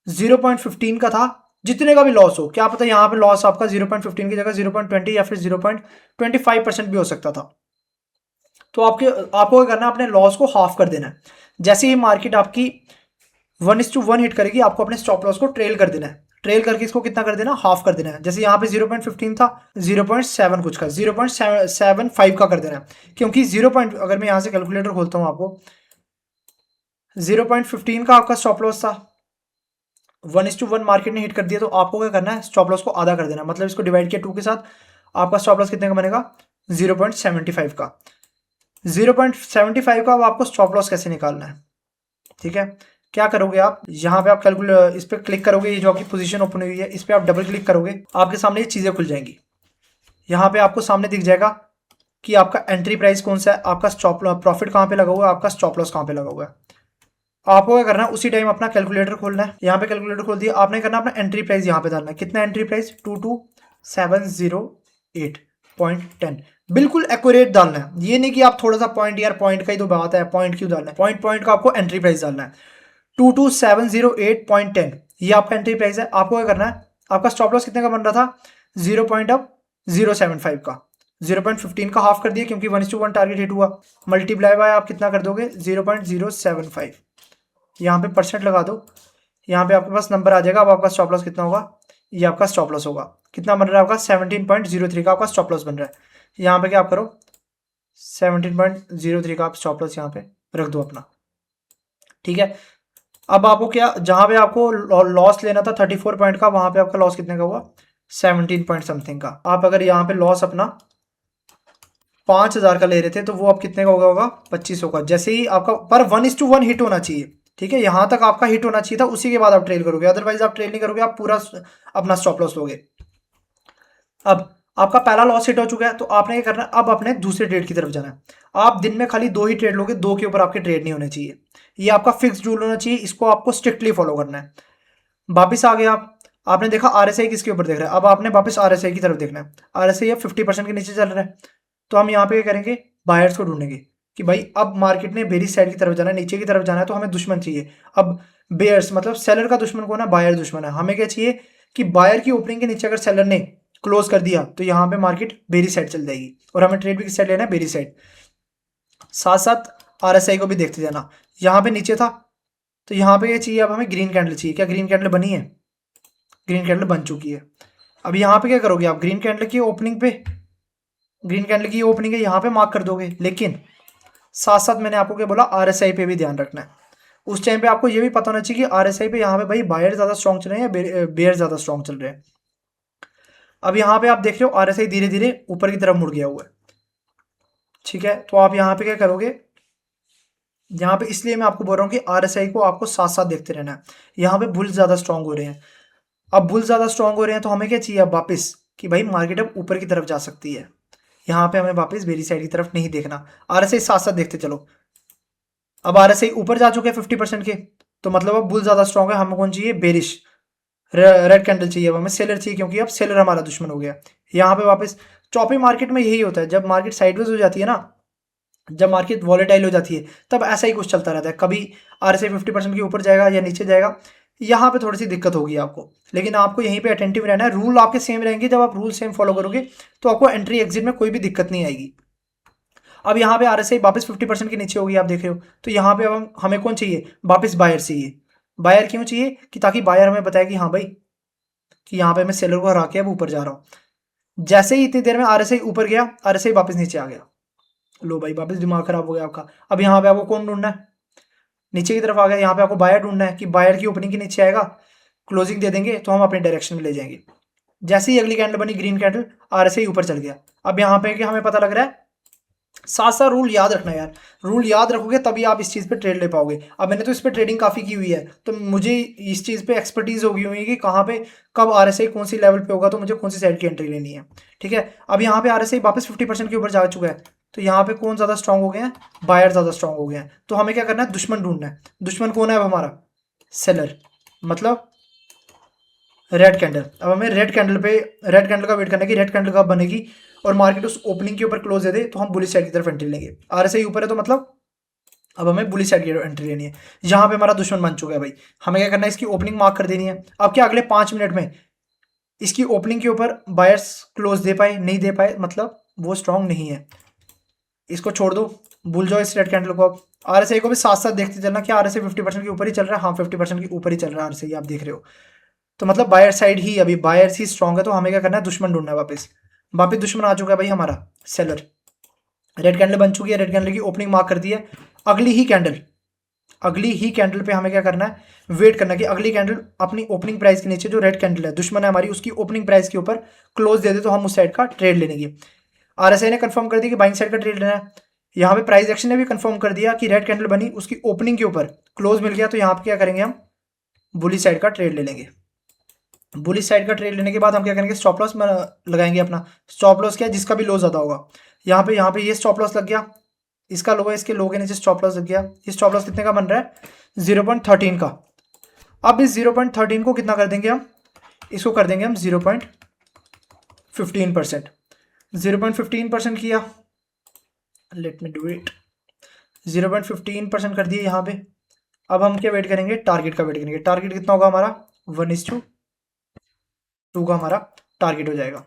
0.15 का था, जितने का भी लॉस हो, क्या पता यहां पे लॉस आपका 0.15 की जगह 0.20 या फिर 0.25% भी हो सकता था, तो आपको क्या करना है, अपने लॉस को हाफ कर देना है। जैसे ही मार्केट आपकी 1:1 हिट करेगी, आपको अपने स्टॉप लॉस को ट्रेल कर देना है। ट्रेल करके इसको कितना कर देना, हाफ कर देना है। जैसे यहाँ पे 0.15 था, 0.7 कुछ का, 0.75 का कर देना है। क्योंकि 0 पॉइंट, अगर मैं यहाँ से कैलकुलेटर खोलता हूँ आपको, 0.15 का आपका स्टॉप लॉस था, 1:1 मार्केट ने हिट कर दिया, तो आपको क्या करना है, स्टॉप लॉस को आधा कर देना है। मतलब इसको डिवाइड किया 2 के साथ, आपका स्टॉप लॉस कितने का बनेगा, 0.75 का। 0.75 का अब आपको स्टॉप लॉस कैसे निकालना है, ठीक है। क्या करोगे आप, यहाँ पे आप कैलकुलेट इस पे क्लिक करोगे, ये जो आपकी पोजीशन ओपन हुई है इस पे आप डबल क्लिक करोगे, आपके सामने ये चीजें खुल जाएंगी। यहाँ पे आपको सामने दिख जाएगा कि आपका एंट्री प्राइस कौन सा है, आपका स्टॉप प्रॉफिट कहाँ पे लगा हुआ है, आपका स्टॉप लॉस कहाँ पे लगा हुआ है। आपको क्या करना है, उसी टाइम अपना कैलकुलेटर खोलना है। यहाँ पे कैलकुलेटर खोल दिया आपने, करना अपना एंट्री प्राइस यहाँ पे डालना है। कितना एंट्री प्राइस, 22708.10, बिल्कुल एक्यूरेट डालना है। ये नहीं कि आप थोड़ा सा पॉइंट, यार पॉइंट का ही तो बात है, पॉइंट क्यों डालना है, पॉइंट पॉइंट का आपको एंट्री प्राइस डालना है। 22708.10 ये आपका एंट्री प्राइस है। आपको क्या करना है, आपका स्टॉप लॉस कितने का बन रहा था, 0.075 का, 0.15 का हाफ कर दिया क्योंकि 1:1 टारगेट हिट हुआ, मल्टीप्लाई बाय आप कितना कर दोगे, 0.075, यहाँ पे परसेंट लगा दो, यहाँ पे आपके पास नंबर आ जाएगा। अब आपका स्टॉप लॉस कितना होगा, ये आपका स्टॉप लॉस होगा, कितना बन रहा है आपका, 17.03 का आपका स्टॉप लॉस बन रहा है। यहाँ पे क्या आप करो, 17.03 का आप स्टॉप लॉस यहाँ पे रख दो अपना, ठीक है। अब आपको क्या, जहां पे आपको लॉस लेना था 34 पॉइंट का, वहां पे आपका लॉस कितने का हुआ, 17 पॉइंट समथिंग का। आप अगर यहाँ पे लॉस अपना 5000 का ले रहे थे, तो वो अब कितने का होगा 2500 का। जैसे ही आपका पर 1:1 हिट होना चाहिए, ठीक है, यहां तक आपका हिट होना चाहिए था, उसी के बाद आप ट्रेल करोगे, अदरवाइज आप ट्रेल नहीं करोगे, आप पूरा अपना स्टॉप लॉस लोगे। अब आपका पहला लॉस हिट हो चुका है, तो आपने क्या करना है, अब अपने दूसरे ट्रेड की तरफ जाना है। आप दिन में खाली 2 ही ट्रेड लोगे, 2 के ऊपर आपके ट्रेड नहीं होने चाहिए, ये आपका फिक्स रूल होना चाहिए, इसको आपको स्ट्रिक्टली फॉलो करना है। वापिस आ गए आप, आपने देखा आरएसआई किसके ऊपर देख रहा है, अब आपने वापस आरएसआई की तरफ देखना है। आरएसआई अब 50% के नीचे चल रहा है, तो हम यहाँ पे क्या करेंगे, बायर्स को ढूंढेंगे कि भाई अब मार्केट ने बेरिश साइड की तरफ जाना है, नीचे की तरफ जाना है, तो हमें दुश्मन चाहिए। अब बेयर्स मतलब सेलर का दुश्मन कौन है, बायर दुश्मन है। हमें क्या चाहिए कि बायर की ओपनिंग के नीचे अगर सेलर ने क्लोज कर दिया, तो यहाँ पे मार्केट बेरिश साइड चल जाएगी, और हमें ट्रेड भी किस साइड लेना है, बेरिश साइड। साथ साथ आरएसआई को भी देखते जाना। यहाँ पे नीचे था, तो यहाँ पे ये चाहिए, अब हमें ग्रीन कैंडल चाहिए। क्या ग्रीन कैंडल बनी है, ग्रीन कैंडल बन चुकी है। अब यहाँ पे क्या करोगे आप, ग्रीन कैंडल की ओपनिंग पे, ग्रीन कैंडल की ओपनिंग है यहाँ पे मार्क कर दोगे, लेकिन साथ साथ मैंने आपको क्या बोला, आरएसआई पे भी ध्यान रखना है। उस टाइम पे आपको ये भी पता होना चाहिए कि आरएसआई पे यहाँ पे भाई बायर ज्यादा स्ट्रॉन्ग चल रहे हैं या बेयर ज्यादा स्ट्रॉन्ग चल रहे हैं। अब यहाँ पे आप देख रहे हो आरएसआई धीरे धीरे ऊपर की तरफ मुड़ गया हुआ है, ठीक है। तो आप यहाँ पे क्या करोगे, यहाँ पे इसलिए मैं आपको बोल रहा हूँ कि आरएसआई को आपको साथ साथ देखते रहना है। यहाँ पे बुल ज्यादा स्ट्रॉन्ग हो रहे हैं, अब बुल ज्यादा स्ट्रॉन्ग हो रहे हैं, तो हमें क्या चाहिए अब वापस, कि भाई मार्केट अब ऊपर की तरफ जा सकती है। यहाँ पे हमें वापस बेरी साइड की तरफ नहीं देखना, आरएसआई साथ साथ देखते चलो। अब आरएसआई ऊपर जा चुके हैं 50% के, तो मतलब अब बुल ज्यादा स्ट्रॉन्ग है, हमें कौन चाहिए, बेरिश रेड कैंडल चाहिए, अब हमें सेलर चाहिए, क्योंकि अब सेलर हमारा दुश्मन हो गया। यहाँ पे वापस चौपी मार्केट में यही होता है, जब मार्केट साइडवेज हो जाती है ना, जब मार्केट वॉलेटाइल हो जाती है, तब ऐसा ही कुछ चलता रहता है। कभी आरएसआई 50% के ऊपर जाएगा या नीचे जाएगा, यहाँ पे थोड़ी सी दिक्कत होगी आपको, लेकिन आपको यहीं पे अटेंटिव रहना है। रूल आपके सेम रहेंगे, जब आप रूल सेम फॉलो करोगे तो आपको एंट्री एग्जिट में कोई भी दिक्कत नहीं आएगी। अब यहाँ पे आरएसआई वापस 50% के नीचे होगी, आप देख रहे हो, तो यहाँ पे अब हमें कौन चाहिए, वापस बायर चाहिए। बायर क्यों चाहिए, कि ताकि बायर हमें बताए कि हाँ भाई, कि यहाँ पे मैं सेलर को हरा के अब ऊपर जा रहा हूँ। जैसे ही इतनी देर में आरएसआई ऊपर गया, आरएसआई वापस नीचे आ गया, लो भाई वापस दिमाग खराब हो गया आपका। अब यहाँ पे आपको कौन ढूंढना है, नीचे की तरफ आ गया, यहाँ पे आपको बायर ढूंढना है कि बायर की ओपनिंग के नीचे आएगा, क्लोजिंग दे देंगे तो हम अपने डायरेक्शन में ले जाएंगे। जैसे ही अगली कैंडल बनी ग्रीन कैंडल, आरएसआई ऊपर चल गया। अब यहाँ पे कि हमें पता लग रहा है, साथ साथ रूल याद रखना यार, रूल याद रखोगे तभी आप इस चीज़ पे ट्रेड ले पाओगे। अब मैंने तो इस पे ट्रेडिंग काफ़ी की हुई है, तो मुझे इस चीज़ पे एक्सपर्टीज होगी हुई है कि कहाँ पे कब आरएसआई कौन सी लेवल पे होगा, तो मुझे कौन सी साइड की एंट्री लेनी है, ठीक है। अब यहाँ पे आरएसआई वापस 50% के ऊपर जा चुका है, तो यहाँ पे कौन ज़्यादा स्ट्रांग हो गए हैं, बायर ज़्यादा स्ट्रांग हो गए हैं। तो हमें क्या करना है, दुश्मन ढूंढना है। दुश्मन कौन है अब हमारा, सेलर, मतलब रेड कैंडल। अब हमें रेड कैंडल पे, रेड कैंडल का वेट करना है कि रेड कैंडल कब बनेगी और मार्केट उस ओपनिंग के ऊपर क्लोज दे दे, तो हम बुलिश साइड की तरफ एंट्री लेंगे। आरएसआई ऊपर है तो मतलब अब हमें बुलिश साइड की एंट्री लेनी है। यहाँ पे हमारा दुश्मन बन चुका है भाई, हमें क्या करना है, इसकी ओपनिंग मार्क कर देनी है। अब क्या अगले 5 मिनट में इसकी ओपनिंग के ऊपर बायर्स क्लोज दे पाए, नहीं दे पाए, मतलब वो स्ट्रांग नहीं है, इसको छोड़ दो, भूल जाओ इस रेड कैंडल को। अब आरएसआई को भी साथ साथ देखते चलना, क्या आरएसआई 50% के ऊपर ही चल रहा है, हाँ 50% के ऊपर ही चल रहा है आरएसआई, आप देख रहे हो। तो मतलब बायर साइड ही, अभी बायर ही स्ट्रांग है, तो हमें क्या करना है, दुश्मन ढूंढना है वापस। वापस दुश्मन आ चुका है भाई हमारा, सेलर। रेड कैंडल बन चुकी है, रेड कैंडल की ओपनिंग मार्क कर दी है। अगली ही कैंडल पे हमें क्या करना है, वेट करना है कि अगली कैंडल अपनी ओपनिंग प्राइस के नीचे, जो रेड कैंडल है दुश्मन है हमारी, उसकी ओपनिंग प्राइस के ऊपर क्लोज दे दे तो हम उस साइड का ट्रेड ले लेंगे। आरएसआई ने कंफर्म कर दिया कि बाइंग साइड का ट्रेड लेना है। यहाँ पे प्राइस एक्शन ने भी कंफर्म कर दिया कि रेड कैंडल बनी, उसकी ओपनिंग के ऊपर क्लोज मिल गया, तो यहाँ पे क्या करेंगे, हम बुली साइड का ट्रेड ले लेंगे। बुलिश साइड का ट्रेड लेने के बाद हम क्या करेंगे, स्टॉप लॉस लगाएंगे अपना। स्टॉप लॉस क्या है, जिसका भी लो ज्यादा होगा। यहाँ पे ये स्टॉप लॉस लग गया, इसका लो है, इसके लो के नीचे स्टॉप लॉस लग गया। ये स्टॉप लॉस कितने का बन रहा है, 0.13 का। अब इस 0.13 को कितना कर देंगे हम, इसको कर देंगे हम 0.15%। 0.15% किया, लेट मी डू इट, 0.15% कर दिए यहाँ पे। अब हम क्या वेट करेंगे, टारगेट का वेट करेंगे। टारगेट कितना होगा हमारा, 1:2 का हमारा टारगेट हो जाएगा।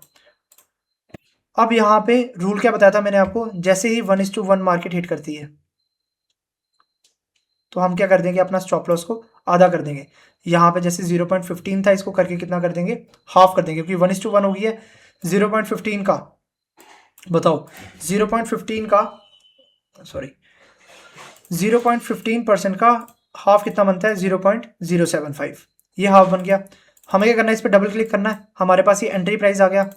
अब यहाँ पे रूल क्या बताया था मैंने आपको, जैसे ही 1:1 मार्केट हिट करती है तो हम क्या कर देंगे, अपना स्टॉप लॉस को आधा कर देंगे। यहाँ पे जैसे 0.15 था, इसको करके कितना कर देंगे, हाफ कर देंगे, क्योंकि 1:1 हो गई है। 0.15 का बताओ, 0.15 का सॉरी 0.15% का हाफ कितना बनता है, 0.075। ये हाफ बन गया। हमें क्या करना है, इस पर डबल क्लिक करना है। हमारे पास ये एंट्री प्राइस आ गया।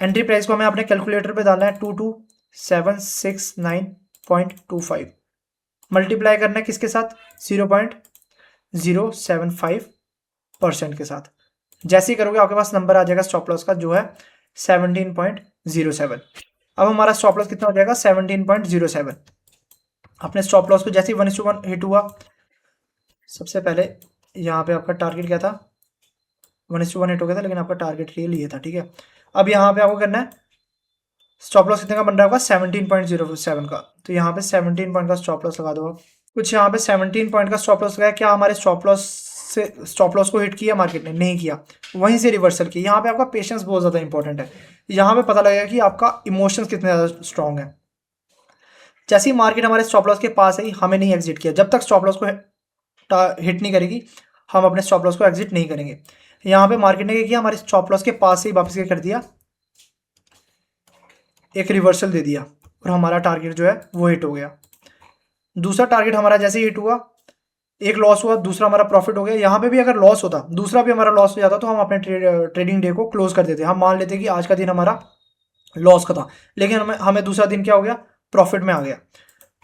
एंट्री प्राइस को हमें अपने कैलकुलेटर पे डालना है, 22769.25 मल्टीप्लाई करना है किसके साथ, 0.075% के साथ। जैसे ही करोगे आपके पास नंबर आ जाएगा स्टॉप लॉस का, जो है 17.07। अब हमारा स्टॉप लॉस कितना हो जाएगा, 17.07। अपने स्टॉप लॉस को जैसे ही 1:1 हिट हुआ, सबसे पहले यहाँ पे आपका टारगेट क्या था, 1:1 हिट हो गया था, लेकिन आपका टारगेट रियल ये था, ठीक है। अब यहाँ पे आपको करना है, स्टॉप लॉस कितने का बन रहा होगा, 17.07 का। तो यहाँ पे 17 पॉइंट का स्टॉप लॉस लगा दो आप। कुछ यहाँ पे 17 पॉइंट का स्टॉप लॉस लगाया, क्या हमारे स्टॉप लॉस को हिट किया मार्केट ने, नहीं किया, वहीं से रिवर्सल किया। यहाँ पे आपका पेशेंस बहुत ज्यादा इंपॉर्टेंट है। यहाँ पे पता लगेगा कि आपका इमोशंस कितने ज्यादा स्ट्रांग है। जैसे ही मार्केट हमारे स्टॉप लॉस के पास है, हमें नहीं एग्जिट किया, जब तक स्टॉप लॉस को हिट नहीं करेगी हम अपने स्टॉप लॉस को एग्जिट नहीं करेंगे। यहाँ पे मार्केट ने क्या किया, हमारे स्टॉप लॉस के पास से ही वापस क्या कर दिया, एक रिवर्सल दे दिया, और हमारा टारगेट जो है वो हिट हो गया। दूसरा टारगेट हमारा जैसे हिट हुआ, एक लॉस हुआ, दूसरा हमारा प्रॉफिट हो गया। यहाँ पे भी अगर लॉस होता, दूसरा भी हमारा लॉस हो जाता, तो हम अपने ट्रेडिंग डे को क्लोज कर देते। हम मान लेते कि आज का दिन हमारा लॉस का था, लेकिन हमें दूसरा दिन क्या हो गया, प्रॉफिट में आ गया।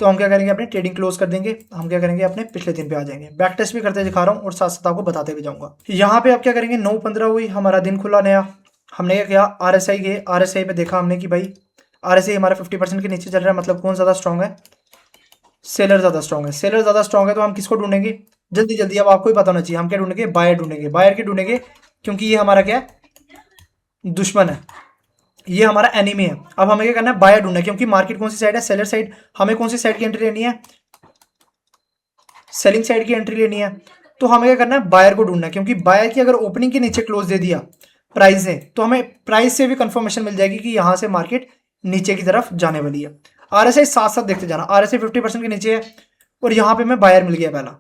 तो हम क्या करेंगे, अपनी ट्रेडिंग क्लोज कर देंगे। हम क्या करेंगे, अपने पिछले दिन पे आ जाएंगे। बैक टेस्ट भी करते दिखा रहा हूँ और साथ साथ आपको बताते भी जाऊंगा। यहाँ पे आप क्या करेंगे, 9:15 हुई, हमारा दिन खुला नया। हमने क्या किया, आरएसआई गए, आरएसआई पे देखा हमने कि भाई आरएसआई हमारा 50% के नीचे चल रहा है, मतलब कौन ज्यादा स्ट्रांग है, सेलर ज्यादा स्ट्रांग है। सेलर ज्यादा स्ट्रांग है तो हम किसको ढूंढेंगे, जल्दी जल्दी, अब आपको ही पता होना चाहिए, हम क्या ढूंढेंगे, बायर ढूंढेंगे। बायर के ढूंढेंगे क्योंकि ये हमारा क्या है, दुश्मन है, ये हमारा एनिमी है। अब हमें क्या करना है, बायर ढूंढना है, क्योंकि मार्केट कौन सी साइड है, सेलर साइड। हमें कौन सी साइड की एंट्री लेनी है, सेलिंग साइड की एंट्री लेनी है। तो हमें क्या करना है, बायर को ढूंढना है, क्योंकि बायर की अगर ओपनिंग के नीचे क्लोज दे दिया प्राइस ने, तो हमें प्राइस से भी कंफर्मेशन मिल जाएगी कि यहां से मार्केट नीचे की तरफ जाने वाली है। आरएसआई साथ साथ देखते जाना, आरएसआई 50% के नीचे है, और यहाँ पे मैं बायर मिल गया पहला।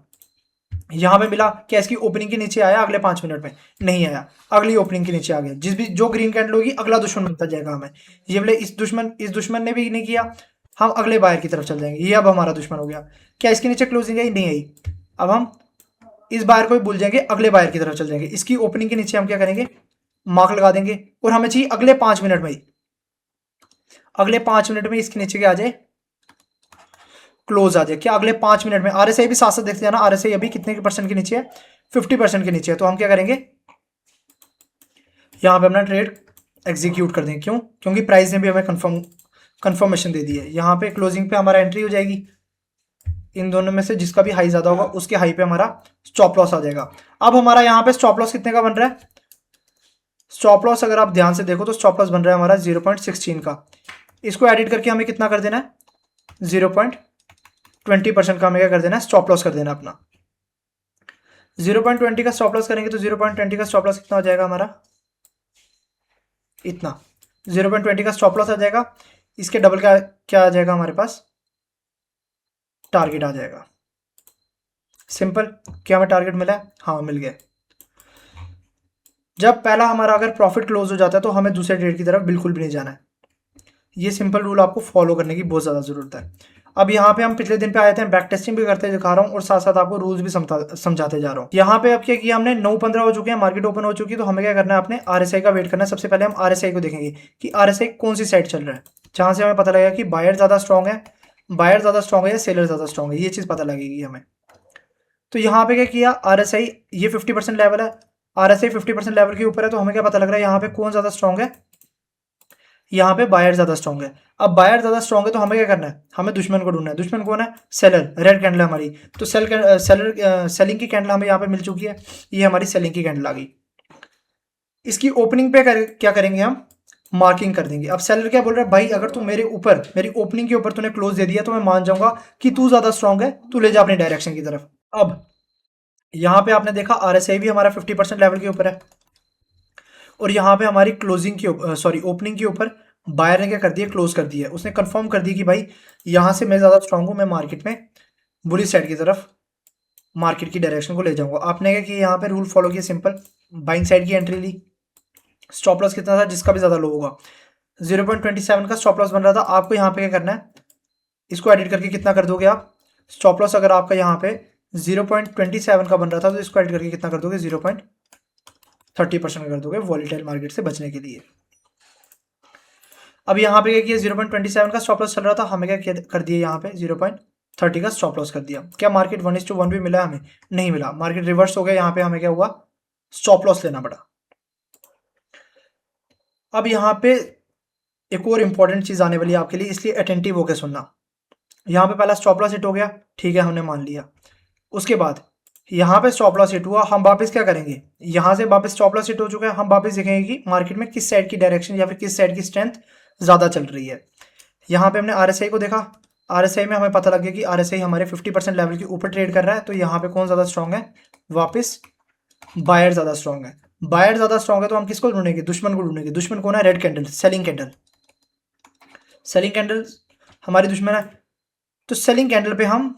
यहाँ पे मिला क्या, इसकी ओपनिंग के नीचे आया, अगले 5 मिनट में नहीं आया, अगली ओपनिंग के नीचे आ गया। जिस भी जो ग्रीन कैंडल होगी, अगला दुश्मन बनता जाएगा हमें। ये बोले इस दुश्मन ने भी नहीं किया, हम अगले बायर की तरफ चल जाएंगे। ये अब हमारा दुश्मन हो गया। क्या इसके नीचे क्लोजिंग आई, नहीं आई, अब हम इस बायर को भी भूल जाएंगे, अगले बायर की तरफ चल जाएंगे। इसकी ओपनिंग के नीचे हम क्या करेंगे, मार्क लगा देंगे, और हमें चाहिए अगले 5 मिनट में ही, अगले 5 मिनट में इसके नीचे क्या आ जाए, क्लोज आ जाए। क्या अगले 5 मिनट में, आरएसआई भी साथ साथ देखते जाना, आरएसआई अभी कितने के परसेंट के नीचे है, 50% के नीचे है। तो हम क्या करेंगे, यहाँ पे अपना ट्रेड एग्जीक्यूट कर देंगे। क्यों, क्योंकि प्राइस ने भी हमें कंफर्मेशन दे दी है। यहाँ पे क्लोजिंग पे हमारा एंट्री हो जाएगी, इन दोनों में से जिसका भी हाई ज्यादा होगा उसके हाई पे हमारा स्टॉप लॉस आ जाएगा। अब हमारा यहाँ पे स्टॉप लॉस कितने का बन रहा है, स्टॉप लॉस अगर आप ध्यान से देखो तो स्टॉप लॉस बन रहा है हमारा 0.16 का। इसको एडिट करके हमें कितना कर देना है, 0.20% का हमें क्या कर देना है, स्टॉप लॉस कर देना अपना। 0.20 का स्टॉप लॉस करेंगे तो 0.20 का स्टॉप लॉस कितना हो जाएगा हमारा, इतना। 0.20 का स्टॉप लॉस आ जाएगा, इसके डबल का क्या आ जाएगा हमारे पास, टारगेट आ जाएगा। सिंपल। क्या हमें टारगेट मिला है, हाँ मिल गया। जब पहला हमारा अगर प्रॉफिट क्लोज हो जाता है तो हमें दूसरे ट्रेड की तरफ बिल्कुल भी नहीं जाना है। ये सिंपल रूल आपको फॉलो करने की बहुत ज़्यादा ज़रूरत है। अब यहाँ पे हम पिछले दिन पे आए थे, बैक टेस्टिंग भी करते दिखा रहा हूँ और साथ साथ आपको रूल्स भी समझाते जा रहा हूँ। यहाँ पे अब क्या किया हमने, 9:15 हो चुके हैं, मार्केट ओपन हो चुकी है, तो हमें क्या करना है, अपने आरएसआई का वेट करना है। सबसे पहले हम आरएसआई को देखेंगे कि आरएसआई कौन सी साइड चल रहा है, जहाँ से हमें पता लगेगा कि बायर ज़्यादा स्ट्रॉन्ग है, बायर ज़्यादा स्ट्रॉन्ग है या सेलर ज़्यादा स्ट्रॉन्ग है, ये चीज़ पता लगेगी हमें। तो यहाँ पे क्या किया, आरएसआई ये 50% लेवल है, आरएसआई 50% लेवल के ऊपर है, तो हमें क्या पता लग रहा है यहाँ पे कौन ज़्यादा स्ट्रॉन्ग है, यहाँ पे बायर ज्यादा स्ट्रॉन्ग है। अब बायर ज्यादा स्ट्रॉन्ग है तो हमें क्या करना है, हमें दुश्मन को ढूंढना है। दुश्मन कौन है, सेलर, रेड कैंडल है हमारी। तो सेलिंग की कैंडल हमें यहाँ पे मिल चुकी है, ये हमारी सेलिंग की कैंडल आ गई। इसकी ओपनिंग पे क्या करेंगे हम, मार्किंग कर देंगे। अब सेलर क्या बोल रहा है, भाई अगर तू मेरे ऊपर, मेरी ओपनिंग के ऊपर तूने क्लोज दे दिया तो मैं मान जाऊंगा कि तू ज्यादा स्ट्रॉन्ग है, तू ले जा अपनी डायरेक्शन की तरफ। अब यहाँ पे आपने देखा आरएसआई भी हमारा 50% लेवल के ऊपर है, और यहाँ पे हमारी क्लोजिंग की सॉरी ओपनिंग के ऊपर बायर ने क्या कर दिया, क्लोज कर दिया। उसने कंफर्म कर दिया कि भाई यहाँ से मैं ज़्यादा स्ट्रांग हूँ, मैं मार्केट में बुली साइड की तरफ मार्केट की डायरेक्शन को ले जाऊंगा। आपने क्या किया, यहाँ पे रूल फॉलो किया, सिंपल बाइंग साइड की एंट्री ली। स्टॉप लॉस कितना था, जिसका भी ज़्यादा लो होगा, 0.27 का स्टॉप लॉस बन रहा था। आपको यहाँ पे क्या करना है, इसको एडिट करके कितना कर दोगे आप, स्टॉप लॉस अगर आपका यहाँ पे 0.27 का बन रहा था तो इसको एडिट करके कितना कर दोगे, 0.30% कर दोगे, वॉलीटाइल मार्केट से बचने के लिए। अब यहाँ पे क्या किया, 0.27 का स्टॉप लॉस चल रहा था, हमें क्या कर दिया, यहाँ पे 0.30 का स्टॉप लॉस कर दिया। क्या मार्केट 1:1 भी मिला, हमें नहीं मिला, मार्केट रिवर्स हो गया। यहाँ पे हमें क्या हुआ, स्टॉप लॉस लेना पड़ा। अब यहाँ पे एक और इंपॉर्टेंट चीज आने वाली है आपके लिए, इसलिए अटेंटिव होकर सुनना। यहाँ पे पहला स्टॉप लॉस हिट हो गया, ठीक है, हमने मान लिया। उसके बाद यहाँ पे स्टॉप लॉस हिट हुआ, हम वापस क्या करेंगे, यहाँ से वापस स्टॉप लॉस हिट हो चुका है, हम वापस देखेंगे कि मार्केट में किस साइड की डायरेक्शन या फिर किस साइड की स्ट्रेंथ ज़्यादा चल रही है। यहाँ पे हमने आरएसआई को देखा, आरएसआई में हमें पता लग गया कि आरएसआई हमारे 50% लेवल के ऊपर ट्रेड कर रहा है, तो यहाँ पे कौन ज़्यादा स्ट्रॉन्ग है, वापस बायर ज़्यादा स्ट्रॉन्ग है। बायर ज़्यादा स्ट्रॉन्ग है तो हम किसको ढूंढेंगे, दुश्मन को ढूंढेंगे। दुश्मन कौन है, red candle, selling candle. Selling candle हमारी दुश्मन है, तो सेलिंग कैंडल पे हम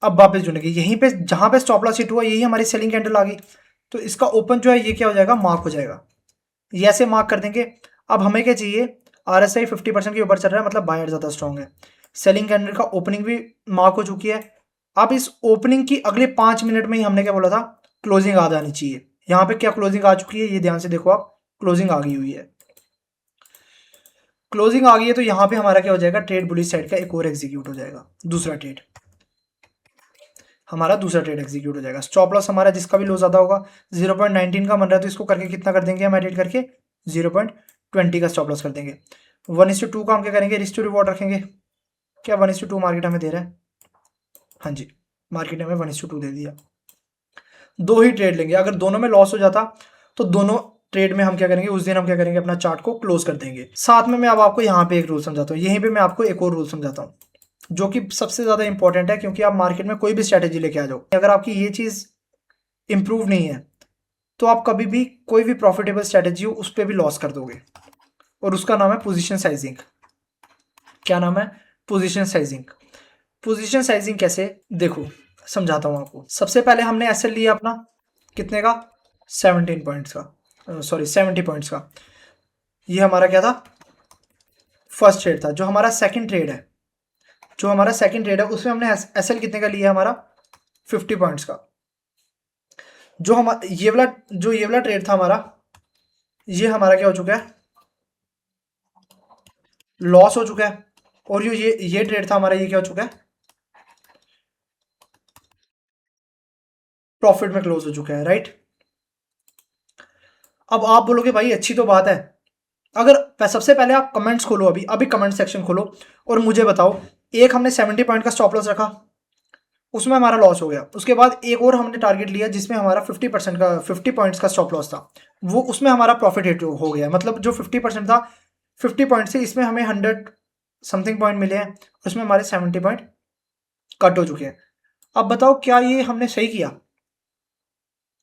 अब वापस जुड़ेंगे। यहीं पे जहां पे स्टॉप लॉस हिट हुआ यही हमारी सेलिंग कैंडल आ गई, तो इसका ओपन जो है ये क्या हो जाएगा, मार्क हो जाएगा, ये ऐसे मार्क कर देंगे। अब हमें क्या चाहिए, आरएसआई 50% के ऊपर चल रहा है, मतलब बायर ज़्यादा स्ट्रॉन्ग है। सेलिंग कैंडल का ओपनिंग भी मार्क हो चुकी है। अब इस ओपनिंग की अगले 5 मिनट में ही हमने क्या बोला था, क्लोजिंग आ जानी चाहिए। यहाँ पे क्या क्लोजिंग आ चुकी है, ये ध्यान से देखो आप, क्लोजिंग आ गई हुई है। क्लोजिंग आ गई है तो यहाँ पे हमारा क्या हो जाएगा, ट्रेड बुलिश साइड का एक और एग्जीक्यूट हो जाएगा, दूसरा ट्रेड हमारा दूसरा ट्रेड एग्जीक्यूट हो जाएगा। स्टॉप लॉस हमारा जिसका भी लो ज़्यादा होगा, 0.19 का बन रहा है, तो इसको करके कितना कर देंगे हम, एडिट करके 0.20 का स्टॉप लॉस कर देंगे। 1:2 का हम क्या करेंगे, रिस्क टू रिवॉर्ड रखेंगे। क्या 1:2 मार्केट हमें दे रहा है, हाँ जी, मार्केट ने हमें 1:2 दे दिया। दो ही ट्रेड लेंगे, अगर दोनों में लॉस हो जाता तो दोनों ट्रेड में हम क्या करेंगे, उस दिन हम क्या करेंगे, अपना चार्ट को क्लोज कर देंगे। साथ में मैं अब आपको यहाँ पे एक रूल समझाता हूँ, यहीं पे मैं आपको एक और रूल समझाता हूँ जो कि सबसे ज़्यादा इंपॉर्टेंट है, क्योंकि आप मार्केट में कोई भी स्ट्रैटेजी लेके आ जाओ, अगर आपकी ये चीज़ इंप्रूव नहीं है तो आप कभी भी कोई भी प्रॉफिटेबल स्ट्रैटेजी हो उस पर भी लॉस कर दोगे, और उसका नाम है पोजीशन साइजिंग। क्या नाम है, पोजीशन साइजिंग। पोजीशन साइजिंग कैसे, देखो समझाता हूँ आपको। सबसे पहले हमने एसएल लिया अपना, कितने का, 17 पॉइंट्स का, सॉरी 70 पॉइंट्स का। ये हमारा क्या था, फर्स्ट ट्रेड था। जो हमारा सेकंड ट्रेड है, जो हमारा सेकंड ट्रेड है उसमें हमने एसएल कितने का लिया, हमारा 50 पॉइंट्स का। जो हम ये वाला ट्रेड था हमारा, ये हमारा क्या हो चुका है, लॉस हो चुका है। और ये ट्रेड था हमारा, ये क्या हो चुका है, प्रॉफिट में क्लोज हो चुका है, राइट। अब आप बोलोगे भाई अच्छी तो बात है, अगर सबसे पहले आप कमेंट्स खोलो, अभी अभी कमेंट सेक्शन खोलो और मुझे बताओ, एक हमने 70 पॉइंट का स्टॉप लॉस रखा, उसमें हमारा लॉस हो गया। उसके बाद एक और हमने टारगेट लिया जिसमें हमारा 50% का 50 पॉइंट्स का स्टॉप लॉस था, वो उसमें हमारा प्रॉफिट हिट हो गया। मतलब जो 50% था, 50 पॉइंट से इसमें हमें 100 समथिंग पॉइंट मिले हैं, उसमें हमारे 70 पॉइंट कट हो चुके हैं। अब बताओ क्या ये हमने सही किया,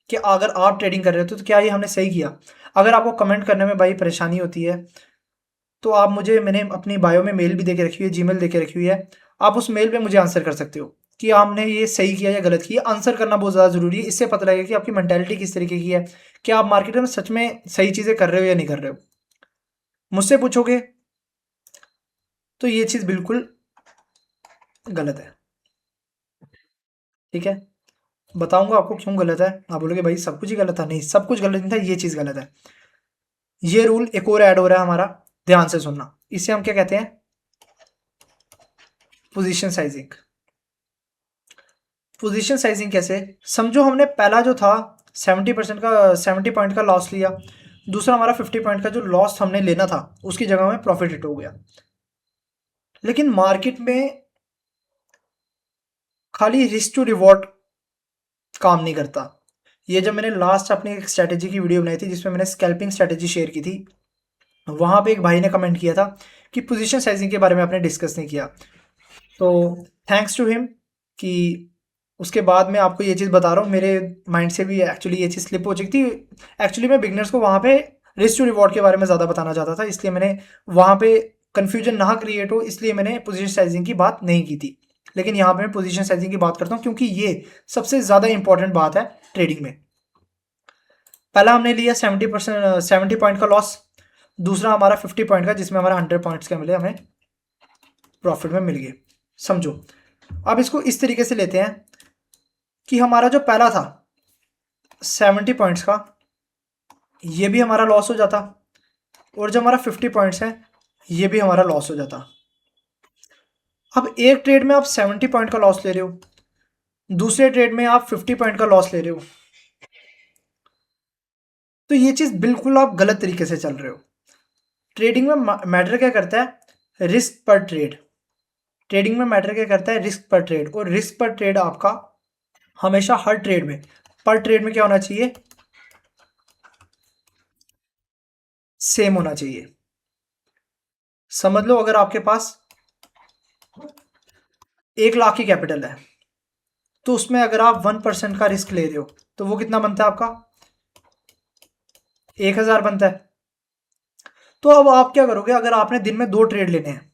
कि अगर आप ट्रेडिंग कर रहे हो तो क्या ये हमने सही किया। अगर आपको कमेंट करने में भाई परेशानी होती है तो आप मुझे, मैंने अपनी बायो में मेल भी दे के रखी हुई है, जीमेल दे के रखी हुई है, आप उस मेल पे मुझे आंसर कर सकते हो। कि आपने ये सही किया या गलत किया। आंसर करना बहुत ज़्यादा ज़रूरी है, इससे पता लगेगा कि आपकी मेंटालिटी किस तरीके की है, कि आप मार्केट में सच में सही चीज़ें कर रहे हो या नहीं कर रहे हो। मुझसे पूछोगे तो ये चीज़ बिल्कुल गलत है, ठीक है। बताऊंगा आपको क्यों गलत है। आप बोलोगे भाई सब कुछ ही गलत था, नहीं सब कुछ गलत नहीं था, ये चीज़ गलत है। ये रूल एक और ऐड हो रहा है हमारा, ध्यान से सुनना। इसे हम क्या कहते हैं, पोजीशन साइजिंग। पोजीशन साइजिंग कैसे, समझो हमने पहला जो था 70% का 70 पॉइंट का लॉस लिया, दूसरा हमारा 50 पॉइंट का जो लॉस हमने लेना था उसकी जगह में प्रॉफिट हिट हो गया। लेकिन मार्केट में खाली रिस्क टू रिवॉर्ड काम नहीं करता। ये जब मैंने लास्ट अपनी एक स्ट्रैटेजी की वीडियो बनाई थी जिसमें मैंने स्कैल्पिंग स्ट्रैटेजी शेयर की थी, वहां पे एक भाई ने कमेंट किया था कि पोजीशन साइजिंग के बारे में आपने डिस्कस नहीं किया। तो थैंक्स टू हिम कि उसके बाद मैं आपको ये चीज़ बता रहा हूँ, मेरे माइंड से भी एक्चुअली ये चीज़ स्लिप हो चुकी थी। एक्चुअली मैं बिगनर्स को वहाँ पे रिस्क टू रिवॉर्ड के बारे में ज़्यादा बताना चाहता था, इसलिए मैंने वहाँ पे कन्फ्यूजन ना क्रिएट हो इसलिए मैंने पोजीशन साइजिंग की बात नहीं की थी। लेकिन यहाँ पे मैं पोजीशन साइजिंग की बात करता हूँ क्योंकि ये सबसे ज़्यादा इंपॉर्टेंट बात है ट्रेडिंग में। पहला हमने लिया 70 पॉइंट का लॉस, दूसरा हमारा 50 पॉइंट का जिसमें हमारा 100 पॉइंट्स का मिले, हमें प्रॉफिट में मिल गए। समझो, अब इसको इस तरीके से लेते हैं कि हमारा जो पहला था 70 पॉइंट्स का, ये भी हमारा लॉस हो जाता, और जो हमारा 50 पॉइंट्स है ये भी हमारा लॉस हो जाता। अब एक ट्रेड में आप 70 पॉइंट का लॉस ले रहे हो, दूसरे ट्रेड में आप 50 पॉइंट का लॉस ले रहे हो, तो ये चीज़ बिल्कुल आप गलत तरीके से चल रहे हो। ट्रेडिंग में मैटर क्या करता है, रिस्क पर ट्रेड। ट्रेडिंग में मैटर क्या करता है, रिस्क पर ट्रेड। और रिस्क पर ट्रेड आपका हमेशा हर ट्रेड में, पर ट्रेड में क्या होना चाहिए, सेम होना चाहिए। समझ लो अगर आपके पास 1 लाख की कैपिटल है तो उसमें अगर आप 1% का रिस्क ले रहे हो तो वो कितना बनता है आपका, 1000 बनता है। तो अब आप क्या करोगे, अगर आपने दिन में 2 ट्रेड लेने हैं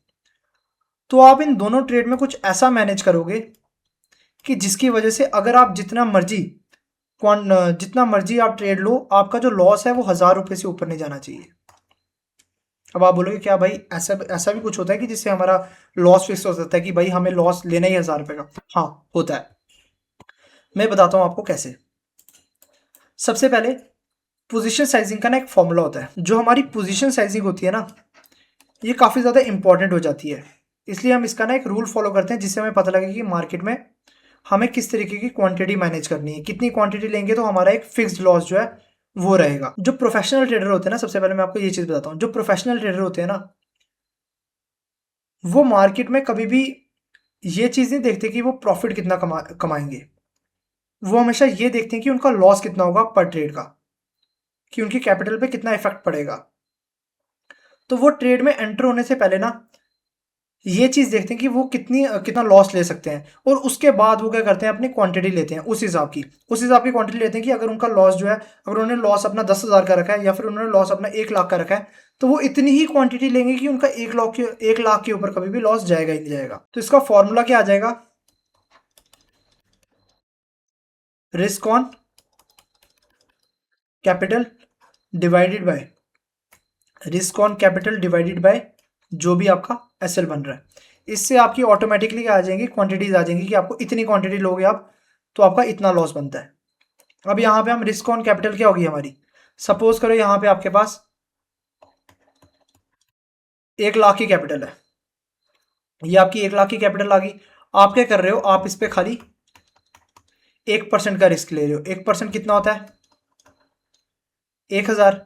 तो आप इन दोनों ट्रेड में कुछ ऐसा मैनेज करोगे कि जिसकी वजह से अगर आप जितना मर्जी आप ट्रेड लो, आपका जो लॉस है वो 1000 रुपये से ऊपर नहीं जाना चाहिए। अब आप बोलोगे क्या भाई ऐसा ऐसा भी कुछ होता है कि जिससे हमारा लॉस फिक्स हो सकता है कि भाई हमें लॉस लेना ही 1000 रुपये का। हाँ होता है, मैं बताता हूँ आपको कैसे। सबसे पहले पोजीशन साइजिंग का ना एक फॉर्मूला होता है। जो हमारी पोजीशन साइजिंग होती है ना, ये काफ़ी ज़्यादा इंपॉर्टेंट हो जाती है, इसलिए हम इसका ना एक रूल फॉलो करते हैं जिससे हमें पता लगे कि मार्केट में हमें किस तरीके की क्वांटिटी मैनेज करनी है, कितनी क्वांटिटी लेंगे तो हमारा एक फिक्स्ड लॉस जो है वो रहेगा। जो प्रोफेशनल ट्रेडर होते हैं ना, सबसे पहले मैं आपको ये चीज़ बताता हूँ, जो प्रोफेशनल ट्रेडर होते हैं ना, वो मार्केट में कभी भी ये चीज़ नहीं देखते कि वो प्रॉफिट कितना कमाएंगे। वो हमेशा ये देखते हैं कि उनका लॉस कितना होगा पर ट्रेड का, कि उनकी कैपिटल पे कितना इफेक्ट पड़ेगा। तो वो ट्रेड में एंटर होने से पहले ना ये चीज़ देखते हैं कि वो कितना लॉस ले सकते हैं, और उसके बाद वो क्या करते हैं, अपनी क्वांटिटी लेते हैं उस हिसाब की क्वांटिटी लेते हैं कि अगर उनका लॉस जो है, अगर उन्होंने लॉस अपना 10,000 का रखा है या फिर उन्होंने लॉस अपना 1 लाख का रखा है, तो वो इतनी ही क्वांटिटी लेंगे कि उनका 1 लाख के ऊपर कभी भी लॉस जाएगा ही नहीं जाएगा। तो इसका फॉर्मूला क्या आ जाएगा, risk on capital divided by जो भी आपका एसएल बन रहा है। इससे आपकी ऑटोमेटिकली आ जाएंगी क्वांटिटीज, आ जाएंगी कि आपको इतनी क्वांटिटी लोगे आप तो आपका इतना लॉस बनता है। अब यहाँ पे हम रिस्क ऑन कैपिटल क्या होगी हमारी, सपोज करो यहाँ पे आपके पास 1 लाख की कैपिटल है, ये आपकी 1 लाख की कैपिटल आ गई। आप क्या कर रहे हो, आप इस पे खाली 1% का रिस्क ले रहे हो। 1% कितना होता है, 1000।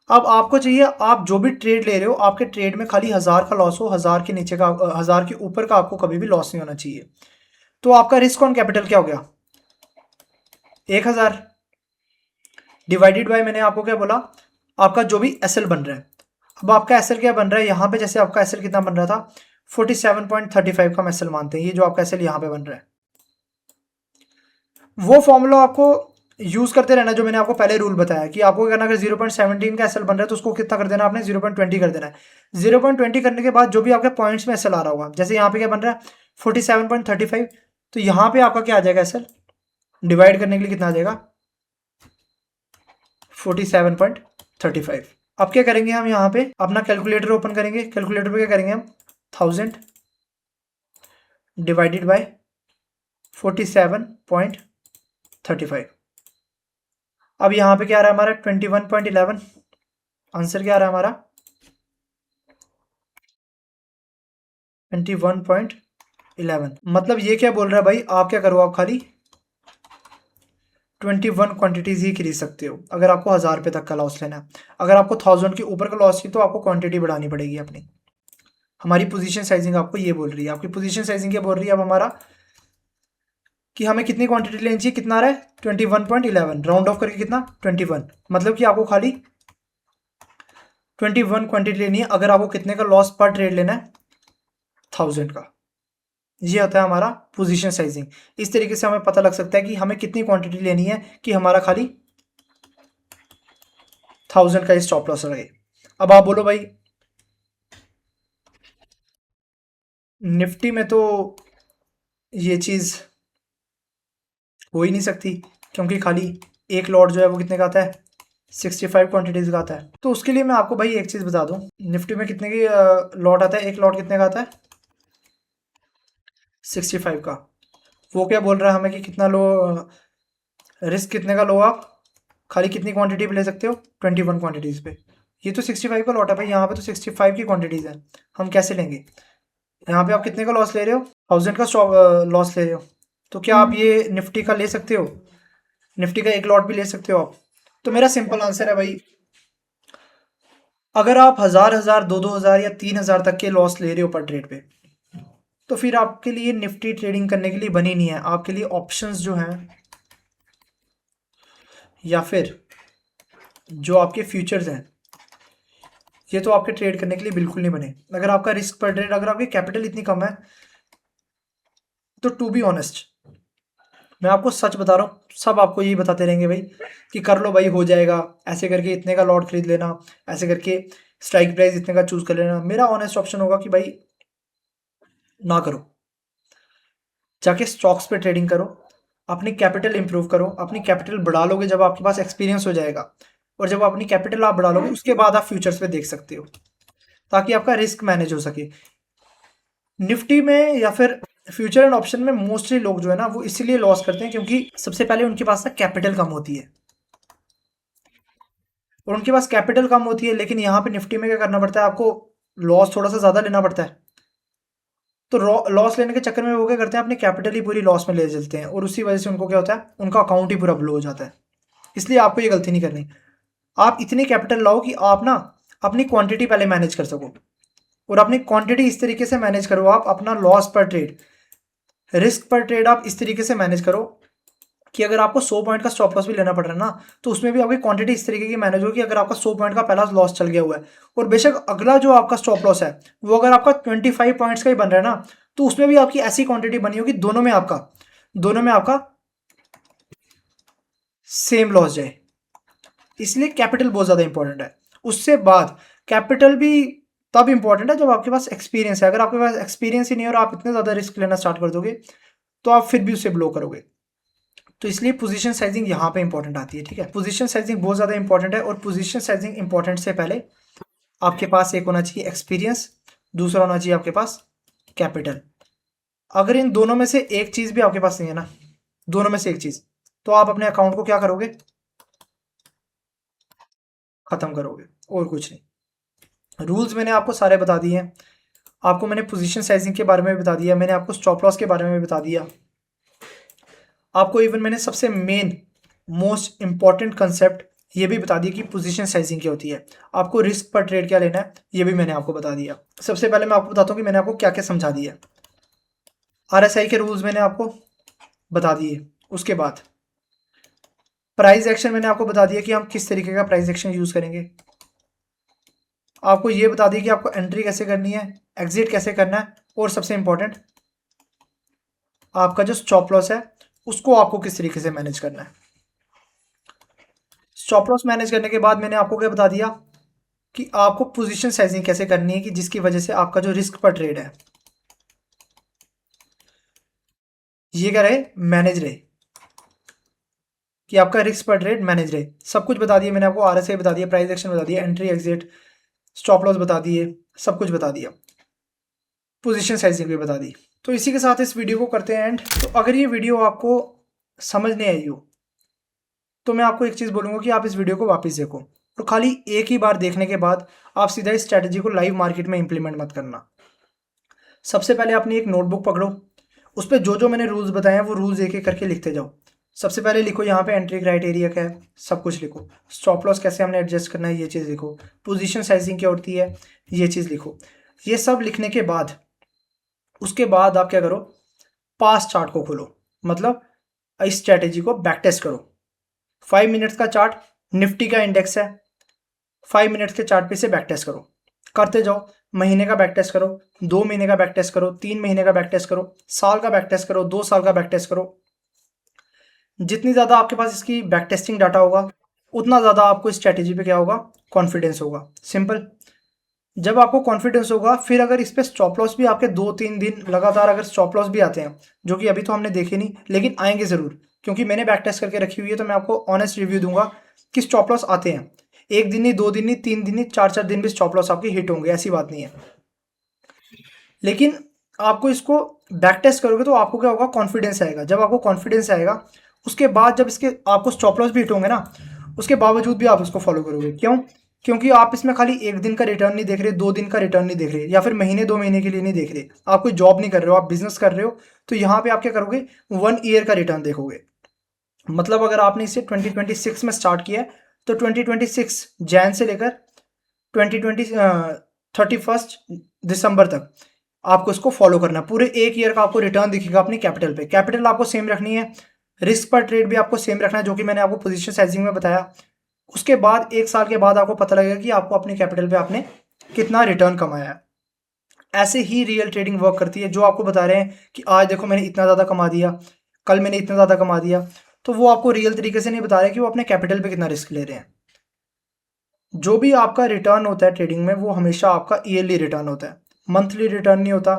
अब आपको चाहिए आप जो भी ट्रेड ले रहे हो आपके ट्रेड में खाली 1000 का लॉस हो, 1000 के नीचे का, 1000 के ऊपर का आपको कभी भी लॉस नहीं होना चाहिए। तो आपका रिस्क ऑन कैपिटल क्या हो गया, 1000 डिवाइडेड बाय, मैंने आपको क्या बोला, आपका जो भी एसएल बन रहा है। अब आपका एसएल क्या बन रहा है, यहाँ पे जैसे आपका एसएल कितना बन रहा था 47.35 का हम एसएल मानते हैं, ये जो आपका एसएल यहाँ पे बन रहा है। वो फॉर्मूला आपको यूज करते रहना जो मैंने आपको पहले रूल बताया कि आपको करना, अगर 0.17 का एसएल बन रहा है तो उसको कितना कर देना, आपने 0.20 कर देना है। 0.20 करने के बाद जो भी आपके पॉइंट्स में एसएल आ रहा होगा, जैसे यहाँ पे क्या बन रहा है 47.35, तो यहाँ पे आपका क्या आ जाएगा सर, डिवाइड करने के लिए कितना आ जाएगा 47.35। अब क्या करेंगे हम, यहाँ पे अपना कैलकुलेटर ओपन करेंगे। कैलकुलेटर पे क्या करेंगे हम, 1000 डिवाइडेड बाय 47.35। अब यहाँ पे क्या आ रहा है हमारा 21.11। आंसर क्या आ रहा है हमारा 21.11। मतलब ये क्या बोल रहा है भाई, आप क्या करो, आप खाली 21 क्वांटिटीज ही खरीद सकते हो अगर आपको 1000 रुपये तक का लॉस लेना है। अगर आपको 1000 के ऊपर का लॉस चाहिए तो आपको क्वांटिटी बढ़ानी पड़ेगी अपनी। हमारी पोजीशन साइजिंग आपको ये बोल रही है, आपकी पोजीशन साइजिंग क्या बोल रही है अब हमारा, कि हमें कितनी क्वांटिटी लेनी चाहिए, कितना आ रहा है 21.11, राउंड ऑफ करके कितना 21। मतलब कि आपको खाली 21 क्वांटिटी लेनी है अगर आपको कितने का लॉस पर ट्रेड लेना है, 1000 का। ये होता है हमारा पोजीशन साइजिंग। इस तरीके से हमें पता लग सकता है कि हमें कितनी क्वांटिटी लेनी है कि हमारा खाली 1000 का स्टॉप लॉस रहे। अब आप बोलो भाई निफ्टी में तो ये चीज हो ही नहीं सकती, क्योंकि खाली एक लॉट जो है वो कितने का आता है, 65 क्वांटिटीज का आता है। तो उसके लिए मैं आपको भाई एक चीज बता दूं, निफ्टी में कितने की लॉट आता है, एक लॉट कितने का आता है 65 का। वो क्या बोल रहा है हमें कि कितना लो, रिस्क कितने का लो आप, खाली कितनी क्वांटिटी पे ले सकते हो 21 क्वांटिटीज पे। ये तो 65 का लॉट है भाई, यहाँ पे तो 65 की क्वांटिटीज है, हम कैसे लेंगे। यहाँ पे आप कितने का लॉस ले रहे हो, 1000 का स्टॉप लॉस ले रहे हो। तो क्या आप ये निफ्टी का ले सकते हो, निफ्टी का एक लॉट भी ले सकते हो आप। तो मेरा सिंपल आंसर है भाई, अगर आप 1000 2000 या 3000 तक के लॉस ले रहे हो पर ट्रेड पे, तो फिर आपके लिए निफ्टी ट्रेडिंग करने के लिए बनी नहीं है। आपके लिए ऑप्शंस जो हैं या फिर जो आपके फ्यूचर्स हैं, ये तो आपके ट्रेड करने के लिए बिल्कुल नहीं बने। अगर आपका रिस्क पर ट्रेड, अगर आपकी कैपिटल इतनी कम है, तो टू बी ऑनेस्ट मैं आपको सच बता रहा हूँ, सब आपको यही बताते रहेंगे भाई कि कर लो भाई हो जाएगा, ऐसे करके इतने का लॉट खरीद लेना, ऐसे करके स्ट्राइक प्राइस इतने का चूज कर लेना। मेरा ऑनेस्ट ऑप्शन होगा कि भाई ना करो, जाके स्टॉक्स पे ट्रेडिंग करो, अपनी कैपिटल इंप्रूव करो। अपनी कैपिटल बढ़ा लोगे जब आपके पास एक्सपीरियंस हो जाएगा, और जब अपनी कैपिटल आप बढ़ा लोगे उसके बाद आप फ्यूचर्स पे देख सकते हो, ताकि आपका रिस्क मैनेज हो सके। निफ्टी में या फिर फ्यूचर एंड ऑप्शन में मोस्टली लोग जो है ना वो इसीलिए लॉस करते हैं क्योंकि सबसे पहले उनके पास ना कैपिटल कम होती है, और उनके पास कैपिटल कम होती है। लेकिन यहाँ पे निफ्टी में क्या करना पड़ता है, आपको लॉस थोड़ा सा ज़्यादा लेना पड़ता है। तो लॉस लेने के चक्कर में वो क्या करते हैं, अपनी कैपिटल ही पूरी लॉस में ले चलते हैं, और उसी वजह से उनको क्या होता है, उनका अकाउंट ही पूरा ब्लो हो जाता है। इसलिए आपको ये गलती नहीं करनी। आप इतनी कैपिटल लाओ कि आप ना अपनी क्वांटिटी पहले मैनेज कर सको, और अपनी क्वांटिटी इस तरीके से मैनेज करो, आप अपना लॉस पर ट्रेड, रिस्क पर ट्रेड आप इस तरीके से मैनेज करो कि अगर आपको 100 पॉइंट का स्टॉप लॉस भी लेना पड़ रहा है ना, तो उसमें भी आपकी क्वांटिटी इस तरीके की मैनेज होगी। अगर आपका 100 पॉइंट का पहला लॉस चल गया हुआ है, और बेशक अगला जो आपका स्टॉप लॉस है वो अगर आपका 25 पॉइंट्स का ही बन रहा है ना, तो उसमें भी आपकी ऐसी क्वांटिटी बनी होगी दोनों में आपका सेम लॉस जाए। इसलिए कैपिटल बहुत ज्यादा इंपॉर्टेंट है। उससे बाद कैपिटल भी तब इंपॉर्टेंट है जब आपके पास एक्सपीरियंस है। अगर आपके पास एक्सपीरियंस ही नहीं है और आप इतने ज्यादा रिस्क लेना स्टार्ट कर दोगे, तो आप फिर भी उसे ब्लो करोगे। तो इसलिए पोजीशन साइजिंग यहाँ पे इंपॉर्टेंट आती है, ठीक है। पोजीशन साइजिंग बहुत ज्यादा इंपॉर्टेंट है, और पोजीशन साइजिंग इंपॉर्टेंट से पहले आपके पास एक होना चाहिए एक्सपीरियंस, दूसरा होना चाहिए आपके पास कैपिटल। अगर इन दोनों में से एक चीज भी आपके पास नहीं है ना, दोनों में से एक चीज, तो आप अपने अकाउंट को क्या करोगे, खत्म करोगे, और कुछ नहीं। रूल्स मैंने आपको सारे बता दिए हैं, आपको मैंने पोजीशन साइजिंग के बारे में बता दिया, मैंने आपको स्टॉप लॉस के बारे में बता दिया, आपको इवन मैंने सबसे मेन मोस्ट इंपॉर्टेंट कंसेप्ट ये भी बता दिया कि पोजीशन साइजिंग क्या होती है। आपको रिस्क पर ट्रेड क्या लेना है ये भी मैंने आपको बता दिया। सबसे पहले मैं आपको बताता हूँ कि मैंने आपको क्या क्या समझा दिया। आरएसआई के रूल्स मैंने आपको बता दिए, उसके बाद प्राइस एक्शन मैंने आपको बता दिया कि हम किस तरीके का प्राइस एक्शन यूज करेंगे। आपको ये बता दिया कि आपको एंट्री कैसे करनी है, एग्जिट कैसे करना है, और सबसे इंपॉर्टेंट आपका जो स्टॉप लॉस है उसको आपको किस तरीके से मैनेज करना है। स्टॉप लॉस मैनेज करने के बाद मैंने आपको क्या बता दिया कि आपको पोजीशन साइजिंग कैसे करनी है, कि जिसकी वजह से आपका जो रिस्क पर ट्रेड है ये क्या रहे, मैनेज रहे, कि आपका रिस्क पर ट्रेड मैनेज रहे। सब कुछ बता दिया मैंने आपको, आरएसआई बता दिया, प्राइस एक्शन बता दिया, एंट्री एग्जिट, स्टॉप लॉस बता दिए, सब कुछ बता दिया, पोजीशन साइजिंग भी बता दी। तो इसी के साथ इस वीडियो को करते हैं एंड। तो अगर ये वीडियो आपको समझ नहीं आई हो तो मैं आपको एक चीज़ बोलूँगा कि आप इस वीडियो को वापस देखो, और खाली एक ही बार देखने के बाद आप सीधा इस स्ट्रैटेजी को लाइव मार्केट में इंप्लीमेंट मत करना। सबसे पहले अपनी एक नोटबुक पकड़ो, उस पर जो जो मैंने रूल्स बताए हैं वो रूल्स एक एक करके लिखते जाओ। सबसे पहले लिखो यहाँ पे एंट्री क्राइटेरिया क्या है, सब कुछ लिखो। स्टॉप लॉस कैसे हमने एडजस्ट करना है, ये चीज़ लिखो। पोजीशन साइजिंग क्या होती है, ये चीज़ लिखो। ये सब लिखने के बाद उसके बाद आप क्या करो, पास्ट चार्ट को खोलो, मतलब इस स्ट्रैटेजी को बैक टेस्ट करो। 5 मिनट्स का चार्ट, निफ्टी का इंडेक्स है, 5 मिनट्स के चार्ट पे से बैक टेस्ट करो, करते जाओ। महीने का बैक टेस्ट करो, 2 महीने का बैक टेस्ट करो, 3 महीने का बैक टेस्ट करो, साल का बैक टेस्ट करो, 2 साल का बैक टेस्ट करो। जितनी ज़्यादा आपके पास इसकी बैक टेस्टिंग डाटा होगा उतना ज़्यादा आपको इस स्ट्रैटेजी पे क्या होगा, कॉन्फिडेंस होगा। सिंपल। जब आपको कॉन्फिडेंस होगा फिर अगर इस पे स्टॉप लॉस भी आपके 2-3 दिन लगातार अगर स्टॉप लॉस भी आते हैं, जो कि अभी तो हमने देखे नहीं लेकिन आएंगे ज़रूर, क्योंकि मैंने बैक टेस्ट करके रखी हुई है, तो मैं आपको ऑनेस्ट रिव्यू दूंगा कि स्टॉप लॉस आते हैं। 1 दिन नहीं, 2 दिन नहीं, 3 दिन नहीं, 4-4 दिन भी स्टॉप लॉस आपकी हिट होंगे, ऐसी बात नहीं है। लेकिन आपको इसको बैक टेस्ट करोगे तो आपको क्या होगा, कॉन्फिडेंस आएगा। जब आपको कॉन्फिडेंस आएगा उसके बाद जब इसके आपको स्टॉप लॉस भी हिट होंगे ना, उसके बावजूद भी आप इसको फॉलो करोगे। क्यों? क्योंकि आप इसमें खाली 1 दिन का रिटर्न नहीं देख रहे, 2 दिन का रिटर्न नहीं देख रहे, या फिर महीने 2 महीने के लिए नहीं देख रहे। आप कोई जॉब नहीं कर रहे हो, आप बिजनेस कर रहे हो, तो यहाँ पे आप क्या करोगे, 1 ईयर का रिटर्न देखोगे। मतलब अगर आपने इसे 2026 में स्टार्ट किया है तो 2026 जैन से लेकर 31 दिसंबर तक आपको इसको फॉलो करना है। पूरे 1 ईयर का आपको रिटर्न दिखेगा अपनी कैपिटल पे। कैपिटल आपको सेम रखनी है, रिस्क पर ट्रेड भी आपको सेम रखना है, जो कि मैंने आपको पोजीशन साइजिंग में बताया। उसके बाद 1 साल के बाद आपको पता लगेगा कि आपको अपनी कैपिटल पे आपने कितना रिटर्न कमाया है। ऐसे ही रियल ट्रेडिंग वर्क करती है। जो आपको बता रहे हैं कि आज देखो मैंने इतना ज़्यादा कमा दिया, कल मैंने इतना ज़्यादा कमा दिया, तो वो आपको रियल तरीके से नहीं बता रहे कि वो अपने कैपिटल पे कितना रिस्क ले रहे हैं। जो भी आपका रिटर्न होता है ट्रेडिंग में वो हमेशा आपका ईयरली रिटर्न होता है, मंथली रिटर्न नहीं होता,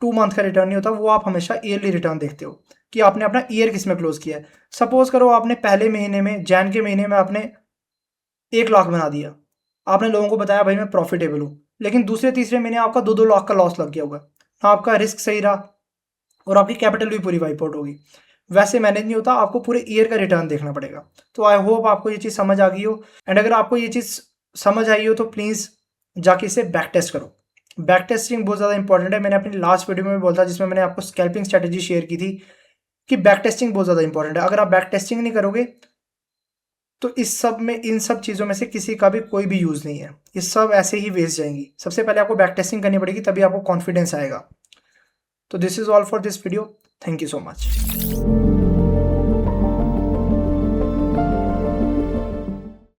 2 मंथ का रिटर्न नहीं होता। वो आप हमेशा ईयरली रिटर्न देखते हो कि आपने अपना ईयर किस में क्लोज किया है। सपोज करो आपने पहले महीने में, जैन के महीने में आपने 1 लाख बना दिया, आपने लोगों को बताया भाई मैं प्रॉफिटेबल हूँ, लेकिन दूसरे तीसरे महीने आपका 2-2 लाख का लॉस लग गया होगा, आपका रिस्क सही रहा और आपकी कैपिटल भी पूरी वाइप आउट होगी। वैसे मैनेज नहीं होता, आपको पूरे ईयर का रिटर्न देखना पड़ेगा। तो आई होप आपको ये चीज़ समझ आ गई हो, एंड अगर आपको ये चीज़ समझ आई हो तो प्लीज़ जाके इसे बैक टेस्ट करो। बैक टेस्टिंग बहुत ज़्यादा इंपॉर्टेंट है। मैंने अपनी लास्ट वीडियो में भी बोला था, जिसमें मैंने आपको स्कैल्पिंग स्ट्रेटेजी शेयर की थी, कि बैक टेस्टिंग बहुत ज़्यादा इंपॉर्टेंट है। अगर आप बैक टेस्टिंग नहीं करोगे तो इस सब में, इन सब चीज़ों में से किसी का भी कोई भी यूज़ नहीं है, ये सब ऐसे ही वेस्ट जाएंगी। सबसे पहले आपको बैक टेस्टिंग करनी पड़ेगी, तभी आपको कॉन्फिडेंस आएगा। तो this is all for this video. Thank you so much.